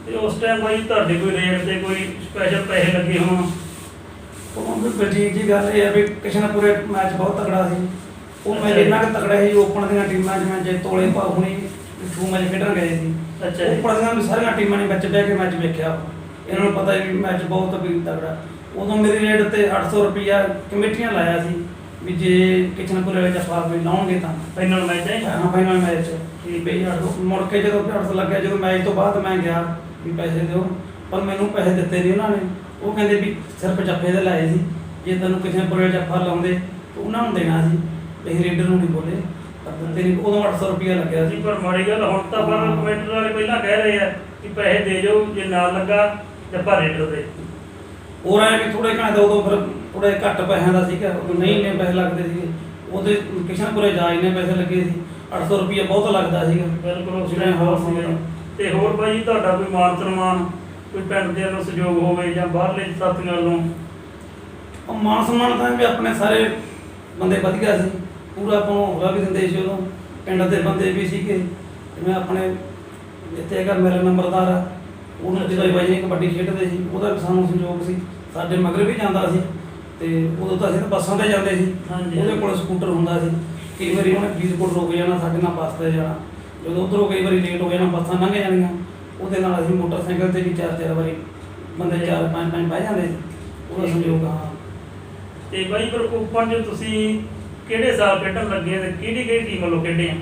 ਤੇ ਉਸ ਟਾਈਮ ਬਾਈ ਤੁਹਾਡੇ ਕੋਈ ਰੇਟ ਤੇ ਕੋਈ ਸਪੈਸ਼ਲ ਪੈਸੇ ਲੱਗੇ ਹੋਣ? ਉਹ ਵੀ ਬਲਜੀਤ ਜੀ ਗੱਲ ਇਹ ਹੈ ਵੀ ਕਿਸ਼ਨਪੁਰੇ ਮੈਚ ਬਹੁਤ ਤਕੜਾ ਸੀ। ਉਹ ਮੈਚ ਇੰਨਾ ਕੁ ਤਕੜਾ ਸੀ, ਓਪਨ ਦੀਆਂ ਟੀਮਾਂ ਜਿਵੇਂ ਜੇ ਤੋਲੇ ਭਾਅ ਹੁਣੀ ਟੂ ਮੈਚ ਖੇਡਣ ਗਏ ਸੀ। ਅੱਛਾ ਜੀ। ਓਪਨ ਦੀਆਂ ਵੀ ਸਾਰੀਆਂ ਟੀਮਾਂ ਨੇ ਵਿੱਚ ਬਹਿ ਕੇ ਮੈਚ ਵੇਖਿਆ। ਇਹਨਾਂ ਨੂੰ ਪਤਾ ਵੀ ਮੈਚ ਬਹੁਤ ਵੀ ਤਕੜਾ। ਉਦੋਂ ਮੇਰੀ ਰੇਟ ਤੇ 800 ਰੁਪਈਆ ਕਮੇਟੀਆਂ ਲਾਇਆ ਸੀ ਵੀ ਜੇ ਕਿਸ਼ਨਪੁਰੇ ਵਾਲੇ ਜਫਾ ਵੀ ਲਾਉਣਗੇ ਤਾਂ ਫਾਈਨਲ ਮੈਚ ਹੈ। ਹਾਂ, ਫਾਈਨਲ ਮੈਚ ਵੀ ਮੁੜ ਕੇ ਜਦੋਂ 800 ਲੱਗਿਆ, ਜਦੋਂ ਮੈਚ ਤੋਂ ਬਾਅਦ ਮੈਂ ਗਿਆ ਵੀ ਪੈਸੇ ਦਿਓ, ਪਰ ਮੈਨੂੰ ਪੈਸੇ ਦਿੱਤੇ ਨਹੀਂ ਉਹਨਾਂ ਨੇ। ਉਹ ਕਹਿੰਦੇ ਵੀ ਸਿਰਫ ਜੱਫੇ ਦੇ ਲਾਏ ਸੀ, ਜੇ ਤੈਨੂੰ ਕਿਸ਼ਨਪੁਰੇ ਜੱਫਾ ਲਾਉਂਦੇ ਤਾਂ ਉਹਨਾਂ ਨੂੰ ਦੇਣਾ ਸੀ। ਅਸੀਂ ਰੇਡਰ ਨੂੰ ਨਹੀਂ ਬੋਲੇ, ਕਰ ਦਿੱਤੇ ਨਹੀਂ, ਉਦੋਂ 800 ਰੁਪਇਆ ਲੱਗਿਆ ਸੀ। ਜੀ ਪਰ ਮਾੜੀ ਗੱਲ ਹੁਣ ਤਾਂ ਪਰ ਕਮੈਂਟਰ ਵਾਲੇ ਪਹਿਲਾਂ ਕਹਿ ਰਹੇ ਆ ਕਿ ਪੈਸੇ ਦੇ ਜਾਓ, ਜੇ ਨਾ ਲੱਗਾ ਜਾਂ ਪਰ ਰੇਡਰ ਦੇ। ਹੋਰ ਐ ਵੀ ਥੋੜੇ ਘਣੇ ਦਾ ਉਦੋਂ ਫਿਰ ਥੋੜੇ ਘੱਟ ਪੈਸਿਆਂ ਦਾ ਸੀਗਾ, ਉਦੋਂ ਨਹੀਂ ਇੰਨੇ ਪੈਸੇ ਲੱਗਦੇ ਸੀਗੇ। ਉਹਦੇ ਕਿਸ਼ਨਪੁਰੇ ਜਾ ਇੰਨੇ ਪੈਸੇ ਲੱਗੇ ਸੀ, 800 ਰੁਪਇਆ ਬਹੁਤ ਲੱਗਦਾ ਸੀਗਾ। ਬਿਲਕੁਲ ਉਸ ਟਾਈਮ ਹੋਰ ਸੀਗਾ। ਤੇ ਹੋਰ ਭਾਈ ਤੁਹਾਡਾ ਕੋਈ ਮਾਨ ਸਨਮਾਨ, ਕੋਈ ਪਿੰਡ ਦੇ ਵੱਲੋਂ ਸਹਿਯੋਗ ਹੋਵੇ ਜਾਂ ਬਾਹਰਲੇ ਸਾਥੀਆਂ ਵੱਲੋਂ? ਉਹ ਮਾਨ ਸਨਮਾਨ ਤਾਂ ਵੀ ਆਪਣੇ ਸਾਰੇ ਬੰਦੇ ਵਧੀਆ ਸੀ, ਪੂਰਾ ਆਪਾਂ ਨੂੰ ਹੌਸਲਾ ਵੀ ਦਿੰਦੇ ਸੀ। ਉਦੋਂ ਪਿੰਡ ਦੇ ਬੰਦੇ ਵੀ ਸੀਗੇ, ਜਿਵੇਂ ਆਪਣੇ ਜਿੱਥੇ ਹੈਗਾ ਮੇਰਾ ਨੰਬਰਦਾਰ ਆ, ਉਹਨੂੰ ਜਦੋਂ ਬਾਈ ਜੀ ਕਬੱਡੀ ਖੇਡਦੇ ਸੀ ਉਹਦਾ ਵੀ ਸਾਨੂੰ ਸਹਿਯੋਗ ਸੀ। ਸਾਡੇ ਮਗਰ ਵੀ ਜਾਂਦਾ ਸੀ, ਤੇ ਉਦੋਂ ਤਾਂ ਅਸੀਂ ਤਾਂ ਬੱਸਾਂ 'ਤੇ ਜਾਂਦੇ ਸੀ, ਉਹਦੇ ਕੋਲ ਸਕੂਟਰ ਹੁੰਦਾ ਸੀ। ਕਈ ਵਾਰੀ ਉਹਨੇ ਫਰੀਦਕੋਟ ਰੁਕ ਜਾਣਾ, ਸਾਡੇ ਨਾਲ ਬੱਸ 'ਤੇ ਜਾਣਾ। ਜਦੋਂ ਉੱਧਰੋਂ ਕਈ ਵਾਰੀ ਲੇਟ ਹੋ ਜਾਣਾ, ਬੱਸਾਂ ਲੰਘ ਜਾਣੀਆਂ, ਉਹਦੇ ਨਾਲ ਅਸੀਂ ਮੋਟਰਸਾਈਕਲ 'ਤੇ ਵੀ 4-4 ਵਾਰੀ ਬੰਦੇ 4-5 ਬਹਿ ਜਾਂਦੇ ਸੀ। ਉਹਦਾ ਸਹਿਯੋਗ ਹਾਂ। ਤੇ ਬਾਈ ਪਰ ਓਪਨ 'ਚ ਤੁਸੀਂ ਕਿਹੜੇ ਸਾਲ ਖੇਡਣ ਲੱਗੇ ਤੇ ਕਿਹੜੀ ਟੀਮ ਵੱਲੋਂ ਖੇਡੇ ਆ?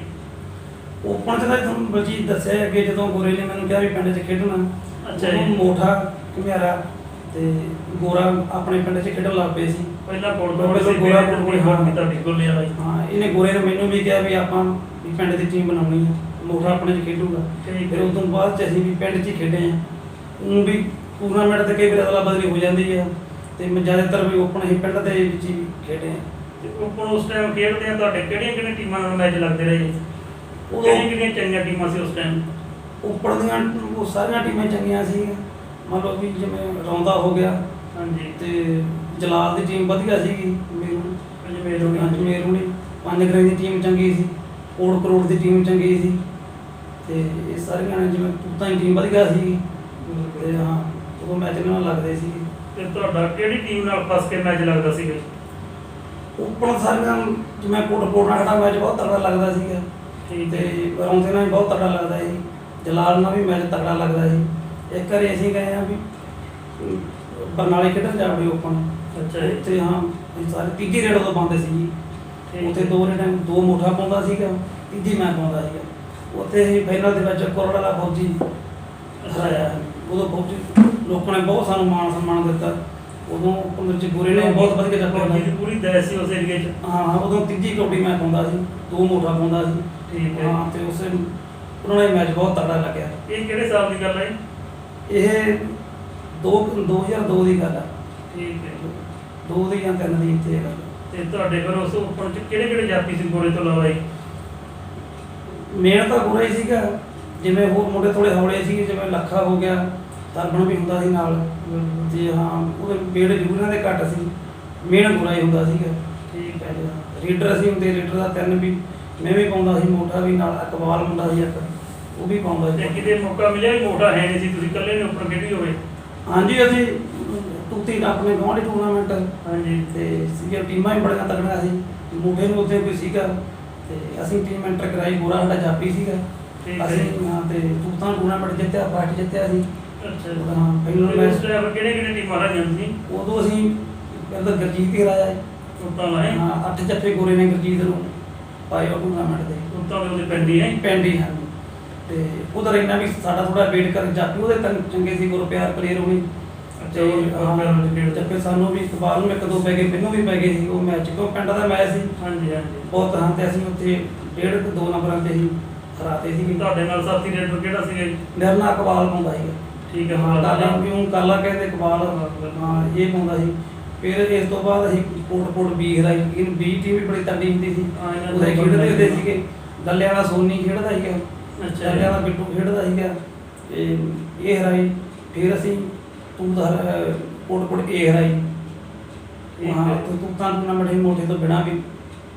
ਓਪਨ 'ਚ ਤਾਂ ਤੁਹਾਨੂੰ ਬਲਜੀਤ ਦੱਸਿਆ ਕਿ ਜਦੋਂ ਗੋਰੇ ਨੇ ਮੈਨੂੰ ਕਿਹਾ ਵੀ ਪਿੰਡ 'ਚ ਖੇਡਣਾ, ਅੱਛਾ ਜੀ। ਉਦੋਂ ਮੋਠਾ ਘੁਮਿਆਰਾ ਤੇ ਗੋਰਾ ਆਪਣੇ ਪਿੰਡ 'ਚ ਖੇਡਣ ਲੱਗ ਪਏ ਸੀ। ਪਹਿਲਾਂ ਪਹਿਲਾਂ ਕੋਲ ਸੀ ਗੋਰਾ ਗੋਰਾ ਕੋਲ ਕੋਲ ਤੁਹਾਡੀ ਗੋਲੇ ਵਾਲਾ ਜੀ। ਹਾਂ, ਇਹਨੇ ਗੋਰੇ ਨੇ ਮੈਨੂੰ ਵੀ ਕਿਹਾ ਵੀ ਆਪਾਂ ਵੀ ਪਿੰਡ ਦੀ ਟੀਮ ਬਣਾਉਣੀ ਆ, ਮੋਠਾ ਆਪਣੇ 'ਚ ਖੇਡੂਗਾ। ਠੀਕ ਫਿਰ ਹੈ। ਉਸ ਤੋਂ ਬਾਅਦ 'ਚ ਅਸੀਂ ਵੀ ਪਿੰਡ 'ਚ ਹੀ ਖੇਡੇ ਆ। ਉਹ ਵੀ ਟੂਰਨਾਮੈਂਟ ਤੇ ਕਈ ਵਾਰ ਅਦਲਾ ਬਦਲੀ ਹੋ ਜਾਂਦੀ ਆ, ਤੇ ਮੈਂ ਜ਼ਿਆਦਾਤਰ ਵੀ ਓਪਨ ਹੀ ਪਿੰਡ ਦੇ ਵਿੱਚ ਹੀ ਖੇਡੇ ਆ। ਤੇ ਓਪਨ ਉਸ ਟਾਈਮ ਖੇਡਦੇ ਆ ਤੁਹਾਡੇ ਕਿਹੜੀਆਂ ਟੀਮਾਂ ਨਾਲ ਮੈਚ ਲੱਗਦੇ ਰਹੇ? ਉਦੋਂ ਕਿਹੜੀਆਂ ਚੰਗੀਆਂ ਟੀਮਾਂ ਸੀ ਉਸ ਟਾਈਮ? ਓਪਨ ਦੀਆਂ ਉਹ ਸਾਰੀਆਂ ਟੀਮਾਂ ਚੰਗੀਆਂ ਸੀ। ਮੰਨ ਲਓ ਵੀ ਜਿਵੇਂ ਰੌਂਦਾ ਹੋ ਗਿਆ, ਹਾਂਜੀ। ਤੇ ਜਲਾਲ ਦੀ ਟੀਮ ਵਧੀਆ ਸੀਗੀ, ਅਜਮੇਰ ਹੁਣੀ ਪੰਜ ਗਰੇ ਦੀ ਟੀਮ ਚੰਗੀ ਸੀ, ਕੋਟ ਕਰੋੜ ਦੀ ਟੀਮ ਚੰਗੀ ਸੀ, ਤੇ ਇਹ ਸਾਰੀਆਂ ਨੇ ਜਿਵੇਂ ਤੂਤਾਂ ਦੀ ਟੀਮ ਵਧੀਆ ਸੀ। ਤੇ ਹਾਂ, ਉਦੋਂ ਮੈਚ ਨਾਲ ਲੱਗਦੇ ਸੀ। ਤੇ ਤੁਹਾਡਾ ਕਿਹੜੀ ਟੀਮ ਨਾਲ ਫਸ ਕੇ ਮੈਚ ਲੱਗਦਾ ਸੀਗਾ? ਓਪਨ ਸਾਰੀਆਂ ਜਿਵੇਂ ਕੋਟ ਨਾਲ ਸਾਡਾ ਮੈਚ ਬਹੁਤ ਤਗੜਾ ਲੱਗਦਾ ਸੀਗਾ, ਠੀਕ ਤੇ ਹੈ। ਰੌਂਦੇ ਨਾਲ ਵੀ ਬਹੁਤ ਤਗੜਾ ਲੱਗਦਾ ਸੀ, ਜਲਾਲ ਨਾਲ ਵੀ ਮੈਚ ਤਗੜਾ ਲੱਗਦਾ ਸੀ। ਇੱਕ ਵਾਰੀ ਅਸੀਂ ਗਏ ਆ ਵੀ ਬਰਨਾਲੇ ਖੇਡਣ ਜਾਵੜੇ ਓਪਨ, ਅੱਛਾ ਜੀ। ਉੱਥੇ ਹਾਂ ਅਸੀਂ ਸਾਰੇ ਤੀਜੀ ਰੇਡ ਤੋਂ ਪਾਉਂਦੇ ਸੀ ਜੀ। ਠੀਕ ਉੱਥੇ ਹੈ। ਦੋ ਮੋਠਾ ਪਾਉਂਦਾ ਸੀਗਾ, ਤੀਜੀ ਮੈਂ ਪਾਉਂਦਾ ਸੀਗਾ। ਉੱਥੇ ਅਸੀਂ ਫਾਈਨਲ ਦੇ ਵਿੱਚ ਕਰੋੜ ਵਾਲਾ ਫੌਜੀ ਹਰਾਇਆ। ਉਦੋਂ ਫੌਜੀ ਲੋਕਾਂ ਨੇ ਬਹੁਤ ਸਾਨੂੰ ਮਾਣ ਸਨਮਾਨ ਦਿੱਤਾ। ਉਦੋਂ ਓਪਨ ਚ ਗੋਰੇ ਨੇ ਬਹੁਤ ਵਧੀਆ ਜੱਫਾ ਫੌਜੀ ਦੀ ਲਾਇਆ। ਪੂਰੀ ਦਹਿ ਸੀ ਉਸ ਏਰੀਏ 'ਚ। ਹਾਂ, ਉਦੋਂ ਤੀਜੀ ਕਬੱਡੀ ਮੈਂ ਪਾਉਂਦਾ ਸੀ, ਦੋ ਮੋਠਾ ਪਾਉਂਦਾ ਸੀ। ਠੀਕ ਹੈ। ਹਾਂ, ਤੇ ਉਸੇ ਉਹਨਾਂ ਨੇ ਮੈਚ ਬਹੁਤ ਤਗੜਾ ਲੱਗਿਆ। ਇਹ ਕਿਹੜੇ ਸਾਲ ਦੀ ਗੱਲ ਹੈ? ਇਹ 2002 ਦੀ ਗੱਲ ਆ, ਠੀਕ ਹੈ। 2 ਦੀ ਜਾਂ 3 ਦੀ ਇੱਥੇ ਇਹ ਗੱਲ। ਤੇ ਤੁਹਾਡੇ ਫਿਰ ਉਸ ਓਪਨ 'ਚ ਕਿਹੜੇ ਜਾਫੀ ਸੀ ਗੋਰੇ ਤੋਂ ਇਲਾਵਾ ਜੀ? ਮੇਨ ਤਾਂ ਗੋਰਾ ਹੀ ਸੀਗਾ, ਜਿਵੇਂ ਹੋਰ ਮੁੰਡੇ ਥੋੜੇ ਹੌਲੇ ਸੀਗੇ, ਜਿਵੇਂ ਲੱਖਾ ਹੋ ਗਿਆ, ਤਰਬਣ ਵੀ ਹੁੰਦਾ ਸੀ ਨਾਲ। ਤੇ ਹਾਂ, ਉਹਦੇ ਪੇੜ ਜ਼ਰੂਰਾਂ ਦੇ ਘੱਟ ਸੀ, ਮੇਨ ਗੋਰਾ ਹੀ ਹੁੰਦਾ ਸੀਗਾ। ਠੀਕ ਹੈ। ਰੀਡਰ ਅਸੀਂ ਹੁੰਦੇ, ਰੀਡਰ ਦਾ 3 ਵੀ ਮੈਂ ਵੀ ਪਾਉਂਦਾ ਸੀ, ਮੋਠਾ ਵੀ ਨਾਲ ਇਕਬਾਲ ਮੁੰਡਾ ਸੀ ਇੱਕ, ਉਹ ਵੀ ਪਾਉਂਦਾ ਤੇ ਸੀ। ਕਿਤੇ ਮੌਕਾ ਮਿਲਿਆ ਵੀ ਮੋਟਾ ਹੈ ਨਹੀਂ ਸੀ, ਤੁਸੀਂ ਇਕੱਲੇ ਨੇ ਓਪਨ ਖੇਡੀ ਹੋਵੇ? ਹਾਂਜੀ, ਅਸੀਂ ਤੂਤੀ ਆਪਣੇ ਗੁਆਂਢੀ ਟੂਰਨਾਮੈਂਟ ਹਾਂਜੀ। ਤੇ ਸੀਗੀਆਂ ਟੀਮਾਂ ਹੀ ਬੜੀਆਂ ਤਗੜੀਆਂ ਸੀ। ਮੋਢੇ ਨੂੰ ਉੱਥੇ ਕੋਈ ਸੀਗਾ, ਤੇ ਅਸੀਂ ਟੀਮ ਐਂਟਰ ਕਰਾਈ। ਗੋਰਾ ਸਾਡਾ ਜਾਪੀ ਸੀਗਾ। ਠੀਕ ਹੈ। ਅਸੀਂ ਹਾਂ, ਤੇ ਤੂਤਾਂ ਟੂਰਨਾਮੈਂਟ ਜਿੱਤਿਆ, ਫਸਟ ਜਿੱਤਿਆ ਸੀ। ਅੱਛਾ। ਹਾਂ, ਪਹਿਲਾਂ ਉਸ ਮੈਚ ਟਾਈਮ ਕਿਹੜੇ ਟੀਮਾਂ ਰਹੀਆਂ ਸੀ? ਉਦੋਂ ਅਸੀਂ ਪਹਿਲਾਂ ਗੁਰਜੀਤ ਹੀ ਹਰਾਇਆ ਜੀ। ਤੁੱਤਾਂ ਲਾਏ? ਹਾਂ, 8 ਜੱਫੇ ਗੋਰੇ ਨੇ ਗੁਰਜੀਤ ਨੂੰ ਪਾਏ ਉਹ ਟੂਰਨਾਮੈਂਟ ਦੇ। ਤੁੱਤਾਂ ਦੇ ਉਹਦੇ ਪਿੰਡੀ ਹੈ? ਪੈਂਡੀ ਹਨ। ਤੇ ਉਧਰ ਇੰਨਾ ਵੀ ਸਾਡਾ ਥੋੜਾ ਵੇਟ ਕਰ ਜਾਪੀ ਉਹਦੇ ਤਾਂ ਚੰਗੇ ਸੀ, ਗੁਰਪਿਆਰ ਪਲੇਅਰ ਹੋਣੀ। ਅੱਛਾ, ਉਹ ਗੁਰਪਿਆਰ ਵਾਲੇ ਖੇਡਦੇ। ਜੱਫੇ ਸਾਨੂੰ ਵੀ ਇਕਬਾਲ ਨੂੰ 1-2 ਪੈ ਗਏ, ਮੈਨੂੰ ਵੀ ਪੈ ਗਏ ਸੀ ਉਹ ਮੈਚ, ਕਿਉਂ ਪਿੰਡ ਦਾ ਮੈਚ ਸੀ ਹਾਂਜੀ ਹਾਂਜੀ। ਬਹੁਤ। ਹਾਂ, ਤੇ ਅਸੀਂ ਉੱਥੇ 1.5-2 ਨੰਬਰਾਂ ਤੇ ਹੀ ਹਰਾਤੇ ਸੀ। ਤੁਹਾਡੇ ਨਾਲ ਸਾਥੀ ਰੇਡਰ ਕਿਹੜਾ ਸੀਗਾ ਜੀ? ਮੇਰਾ ਨਾਂ ਇਕਬਾਲ ਪਾਉਂਦਾ ਸੀਗਾ। ਠੀਕ ਹੈ। ਹਾਂ, ਕਾਲਾ ਕਿਉਂ ਕਾਲਾ ਕਹਿੰਦੇ ਇਕਬਾਲ। ਹਾਂ, ਇਹ ਪਾਉਂਦਾ ਸੀ। ਫਿਰ ਇਸ ਤੋਂ ਬਾਅਦ ਅਸੀਂ ਕੋਟ ਬੀ ਹਰਾਈ। ਇਹਨੂੰ ਬੀ ਟੀਮ ਵੀ ਬੜੀ ਤਗੜੀ ਹੁੰਦੀ ਸੀ, ਹਾਂ, ਇਹਨਾਂ ਉਹਦੇ ਦਾ ਖੇਡਦੇ ਹੁੰਦੇ ਸੀਗੇ। ਗੱਲੇ ਵਾਲਾ ਸੋਨੀ ਖੇਡਦਾ ਸੀਗਾ, ਅੱਛਾ ਗੱਲੇ ਵਾਲਾ ਬਿੱਟੂ ਖੇਡਦਾ ਸੀਗਾ, ਤੇ ਇਹ ਹਰਾਈ। ਫਿਰ ਅਸੀਂ ਕੋਟ ਇਹ ਹਰਾਈ। ਠੀਕ ਹਾਂ, ਹੈ। ਤੂੰ ਤਾਂ ਟੂਰਨਾਮੈਂਟ ਹੀ ਮੋਠੇ ਤੋਂ ਬਿਨਾਂ ਵੀ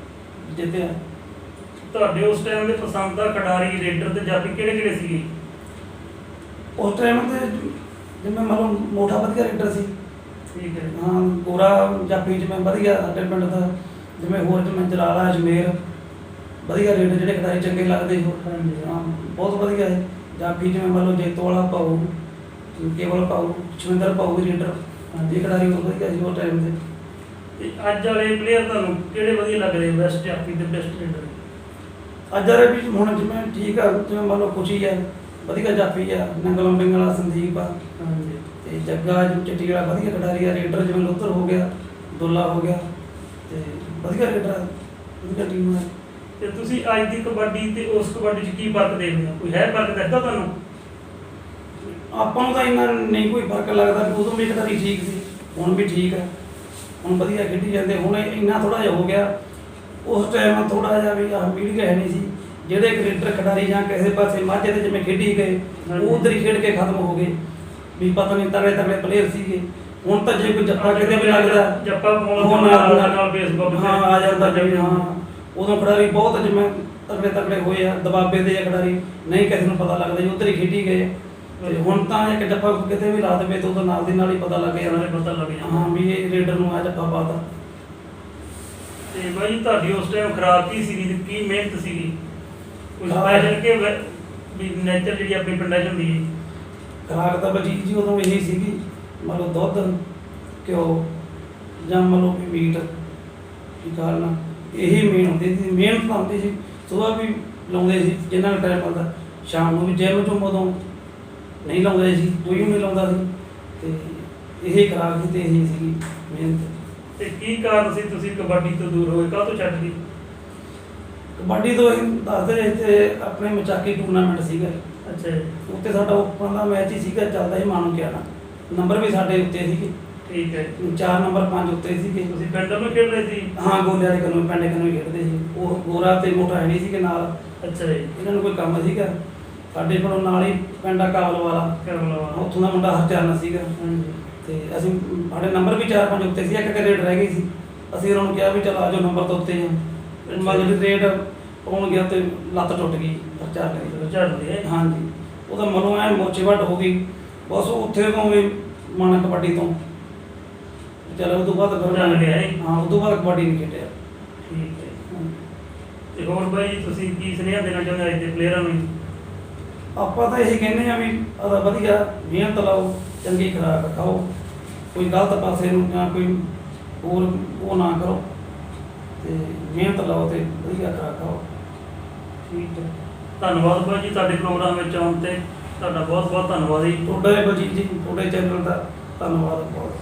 ਜਿੱਤਿਆ। ਤੁਹਾਡੇ ਉਸ ਟਾਈਮ ਦੇ ਪਸੰਦ ਦਾ ਖਿਡਾਰੀ ਰੇਡਰ ਤੇ ਜਾਫੀ ਕਿਹੜੇ ਸੀਗੇ? ਉਸ ਟਾਈਮ ਤੇ ਜਿਵੇਂ ਮੰਨ ਲਓ ਮੋਠਾ ਵਧੀਆ ਰੇਡਰ ਸੀ। ਠੀਕ ਹੈ। ਹਾਂ, ਗੋਰਾ ਜਾਫੀ ਜਿਵੇਂ ਵਧੀਆ ਸਾਡੇ ਪਿੰਡ ਦਾ, ਜਿਵੇਂ ਹੋਰ ਜਿਵੇਂ ਜਲਾਲਾ ਅਜਮੇਰ ਵਧੀਆ ਰੇਡਰ, ਜਿਹੜੇ ਖਿਡਾਰੀ ਚੰਗੇ ਲੱਗਦੇ ਹੋ। ਹਾਂਜੀ। ਹਾਂ, ਬਹੁਤ ਵਧੀਆ ਹੈ। ਜਾਫੀ ਜਿਵੇਂ ਮੰਨ ਲਓ ਜੇਤੋ ਵਾਲਾ ਭਾਊ, ਕੇਵਲ ਭਾਊ, ਸ਼ਵਿੰਦਰ ਭਾਊ ਵੀ ਰੇਡਰ। ਹਾਂਜੀ, ਇਹ ਖਿਡਾਰੀ ਬਹੁਤ ਵਧੀਆ ਸੀ ਉਸ ਟਾਈਮ ਤੇ। ਤੇ ਅੱਜ ਵਾਲੇ ਪਲੇਅਰ ਤੁਹਾਨੂੰ ਕਿਹੜੇ ਵਧੀਆ ਲੱਗਦੇ, ਬੈਸਟ ਜਾਫੀ ਤੇ ਬੈਸਟ ਰੇਡਰ? ਅੱਜ ਵਾਲੇ ਵੀ ਹੁਣ ਜਿਵੇਂ ਠੀਕ ਆ, ਜਿਵੇਂ ਮੰਨ ਲਓ ਖੁਸ਼ੀ ਹੈ, ਵਧੀਆ ਜਾਫੀ ਆ। ਨੰਗਲ ਅੰਬਿੰਗ ਵਾਲਾ ਸੰਦੀਪ ਆ, ਹਾਂਜੀ। ਤੇ ਜੱਗਾ ਚਿੱਟੀ ਵਾਲਾ ਵਧੀਆ ਖਿਡਾਰੀ ਆ। ਰੇਡਰ ਜਿਵੇਂ ਲੋਧਰ ਹੋ ਗਿਆ, ਦੁੱਲਾ ਹੋ ਗਿਆ, ਤੇ ਵਧੀਆ ਰੇਡਰ ਆ, ਵਧੀਆ ਟੀਮ ਹੈ। ਤੇ ਤੁਸੀਂ ਅੱਜ ਦੀ ਕਬੱਡੀ ਤੇ ਉਸ ਕਬੱਡੀ 'ਚ ਕੀ ਫਰਕ ਦੇਖਦੇ ਹੋ? ਕੋਈ ਹੈ ਫਰਕ ਦਿਖਦਾ ਤੁਹਾਨੂੰ? ਆਪਾਂ ਨੂੰ ਤਾਂ ਇੰਨਾ ਨਹੀਂ ਕੋਈ ਫਰਕ ਲੱਗਦਾ ਵੀ ਉਦੋਂ ਵੀ ਖਿਡਾਰੀ ਠੀਕ ਸੀ, ਹੁਣ ਵੀ ਠੀਕ ਹੈ, ਹੁਣ ਵਧੀਆ ਖੇਡੀ ਜਾਂਦੇ। ਹੁਣ ਇੰਨਾ ਥੋੜਾ ਜਿਹਾ ਹੋ ਗਿਆ, ਉਸ ਟਾਈਮ ਥੋੜਾ ਜਿਹਾ ਵੀ ਆਹ ਮੀਡੀਆ ਹੈ ਨਹੀਂ ਸੀ, ਜਿਹੜੇ ਕ੍ਰਿਕਟਰ ਖਿਡਾਰੀ ਜਾਂ ਕਿਸੇ ਪਾਸੇ ਮਾਝੇ ਦੇ ਜਿਵੇਂ ਖੇਡੀ ਗਏ ਉਹ ਉਧਰ ਹੀ ਖੇਡ ਕੇ ਖਤਮ ਹੋ ਗਏ, ਵੀ ਪਤਾ ਨਹੀਂ ਤਗੜੇ ਤਗੜੇ ਪਲੇਅਰ ਸੀਗੇ। ਹੁਣ ਤਾਂ ਜੇ ਕੋਈ ਜੱਫਾ ਕਿਤੇ ਵੀ ਲੱਗਦਾ ਜੱਫਾ ਉਹ ਨਾਲ ਫੇਸਬੁੱਕ ਹਾਂ ਆ ਜਾਂਦਾ ਜਿਵੇਂ ਹਾਂ। ਉਦੋਂ ਖਿਡਾਰੀ ਬਹੁਤ ਜਿਵੇਂ ਤਗੜੇ ਤਗੜੇ ਹੋਏ ਆ, ਦਬਾਬੇ ਦੇ ਆ ਖਿਡਾਰੀ, ਨਹੀਂ ਕਿਸੇ ਨੂੰ ਪਤਾ ਲੱਗਦਾ ਜੀ ਉਧਰ ਹੀ ਖੇਡੀ ਗਏ। ਤੇ ਹੁਣ ਤਾਂ ਇੱਕ ਜੱਫਾ ਕਿਤੇ ਵੀ ਲਾ ਦੇਵੇ ਤਾਂ ਉਹਦਾ ਨਾਲ ਦੀ ਨਾਲ ਹੀ ਪਤਾ ਲੱਗ ਜਾਂਦਾ, ਪਤਾ ਲੱਗ ਜਾਂਦਾ ਹਾਂ ਵੀ ਇਹ ਰੇਡਰ ਨੂੰ ਆ ਜੱਫਾ ਪਾਤਾ। ਤੇ ਬਾਈ ਤੁਹਾਡੀ ਉਸ ਟਾਈਮ ਖੁਰਾਕ ਕੀ ਸੀਗੀ ਤੇ ਕੀ ਮਿਹਨਤ ਸੀਗੀ? ਕੋਈ ਖੁਰਾਕ- ਸਪੈਸ਼ਲ ਕਿ ਵੀ ਨੇਚਰ ਜਿਹੜੀ ਆਪਣੀ ਪਿੰਡਾਂ 'ਚ ਹੁੰਦੀ ਹੈ? ਖੁਰਾਕ ਤਾਂ ਬਜੀ ਜੀ ਉਦੋਂ ਇਹੀ ਸੀਗੀ, ਮੰਨ ਲਓ ਦੁੱਧ ਘਿਓ ਜਾਂ ਮੰਨ ਲਓ ਵੀ ਮੀਟ ਕੀ ਖਾਣਾ, ਇਹੀ ਮੇਨ ਹੁੰਦੀ ਸੀ। ਮਿਹਨਤ ਤਾਂ ਹੁੰਦੀ ਸੀ, ਸੁਬਾਹ ਵੀ ਲਾਉਂਦੇ ਸੀ ਜਿੰਨਾ ਕੁ ਟਾਈਮ ਮਿਲਦਾ, ਸ਼ਾਮ ਨੂੰ ਵੀ ਜਿਮ 'ਚੋਂ ਉਦੋਂ ਨਹੀਂ ਲਾਉਂਦੇ ਸੀ, ਕੋਈ ਵੀ ਨਹੀਂ ਲਾਉਂਦਾ ਸੀ। ਤੇ ਇਹੀ ਖੁਰਾਕ ਸੀ ਤੇ ਇਹੀ ਸੀਗੀ ਮਿਹਨਤ। ਤੇ ਕੀ ਕਾਰਨ ਸੀ ਤੁਸੀਂ ਕਬੱਡੀ ਤੋਂ ਦੂਰ ਹੋਏ, ਕਾਹਤੋਂ ਛੱਡ ਗਏ? ਕਬੱਡੀ ਤੋਂ ਅਸੀਂ ਦੱਸਦੇ ਇੱਥੇ ਆਪਣੇ ਮਚਾਕੀ ਟੂਰਨਾਮੈਂਟ ਸੀਗਾ, ਅੱਛਾ ਜੀ, ਉੱਤੇ ਸਾਡਾ ਓਪਨ ਦਾ ਮੈਚ ਹੀ ਸੀਗਾ, ਚੱਲਦਾ ਸੀ ਮਾਨੂ ਕਿਆਣਾ, ਨੰਬਰ ਵੀ ਸਾਡੇ ਉੱਤੇ ਸੀਗੇ, ਠੀਕ ਹੈ। 4 ਨੰਬਰ 5 ਉੱਤੇ ਸੀਗੇ। ਤੁਸੀਂ ਪਿੰਡ ਨੂੰ ਖੇਡ ਰਹੇ ਸੀ? ਹਾਂ ਗੋਲੇ ਵਾਲੇ ਕੰਨੋਂ ਪਿੰਡ ਕੰਨੋਂ ਹੀ ਖੇਡਦੇ ਸੀ। ਉਹ ਗੋਰਾ ਤੇ ਮੋਟਾ ਹੈ ਨਹੀਂ ਸੀਗੇ ਨਾਲ, ਅੱਛਾ ਜੀ, ਇਹਨਾਂ ਨੂੰ ਕੋਈ ਕੰਮ ਸੀਗਾ। ਸਾਡੇ ਕੋਲੋਂ ਨਾਲ ਹੀ ਪਿੰਡ ਆ ਕਾਬਲ ਵਾਲਾ, ਕਰਨ ਲਵਾ। ਉੱਥੋਂ ਦਾ ਮੁੰਡਾ ਹਰਚਰਨ ਸੀਗਾ। ਹਾਂਜੀ, ਤੇ ਅਸੀਂ ਸਾਡੇ ਨੰਬਰ ਵੀ 4-5 ਉੱਤੇ ਸੀ, ਇੱਕ ਰੇਡ ਰਹਿ ਗਈ ਸੀ। ਅਸੀਂ ਉਹਨਾਂ ਨੂੰ ਕਿਹਾ ਵੀ ਚਲ ਆ ਜਾਓ ਨੰਬਰ ਤੋਂ ਉੱਤੇ ਆ। ਮਗਰ ਰੇਡ ਪਾਉਣ ਗਿਆ ਤੇ ਲੱਤ ਟੁੱਟ ਗਈ ਹਰਚਰਨ ਦੀ। ਝੜਦੇ ਹਾਂਜੀ, ਉਹਦਾ ਮਨੋਂ ਐ ਮੋਚੇ ਵੱਟ ਹੋ ਗਈ, ਬਸ ਉੱਥੇ ਤੋਂ ਵੀ ਮਨ ਕਬੱਡੀ ਤੋਂ ਚਲੋ ਉਹ ਤੋਂ ਬਾਅਦ ਚੱਲ ਗਿਆ ਇਹ। ਹਾਂ ਉਹ ਤੋਂ ਬਾਅਦ ਕਬੱਡੀ ਨਹੀਂ ਖੇਡਿਆ। ਠੀਕ ਹੈ। ਤੇ ਹੋਰ ਬਾਈ ਤੁਸੀਂ ਕੀ ਸੁਨੇਹਾ ਦੇਣਾ ਚਾਹੁੰਦੇ ਅੱਜ ਦੇ ਪਲੇਅਰਾਂ ਨੂੰ? ਆਪਾਂ ਤਾਂ ਇਹੀ ਕਹਿੰਦੇ ਆ ਵੀ ਆਦਾ ਵਧੀਆ ਮਿਹਨਤ ਲਾਓ, ਚੰਗੀ ਖੁਰਾਕ ਖਾਓ, ਕੋਈ ਗਲਤ ਪਾਸੇ ਨੂੰ ਜਾਂ ਕੋਈ ਹੋਰ ਉਹ ਨਾ ਕਰੋ, ਤੇ ਮਿਹਨਤ ਲਾਓ ਤੇ ਵਧੀਆ ਖੁਰਾਕ ਖਾਓ। ਠੀਕ ਹੈ, ਧੰਨਵਾਦ ਬਾਈ ਜੀ ਤੁਹਾਡੇ ਪ੍ਰੋਗਰਾਮ ਵਿੱਚ ਆਉਣ ਤੇ, ਤੁਹਾਡਾ ਬਹੁਤ ਬਹੁਤ ਧੰਨਵਾਦ ਜੀ। ਤੁਹਾਡਾ ਬਲਜੀਤ ਜੀ, ਤੁਹਾਡੇ ਚੈਨਲ ਦਾ ਧੰਨਵਾਦ ਬਹੁਤ।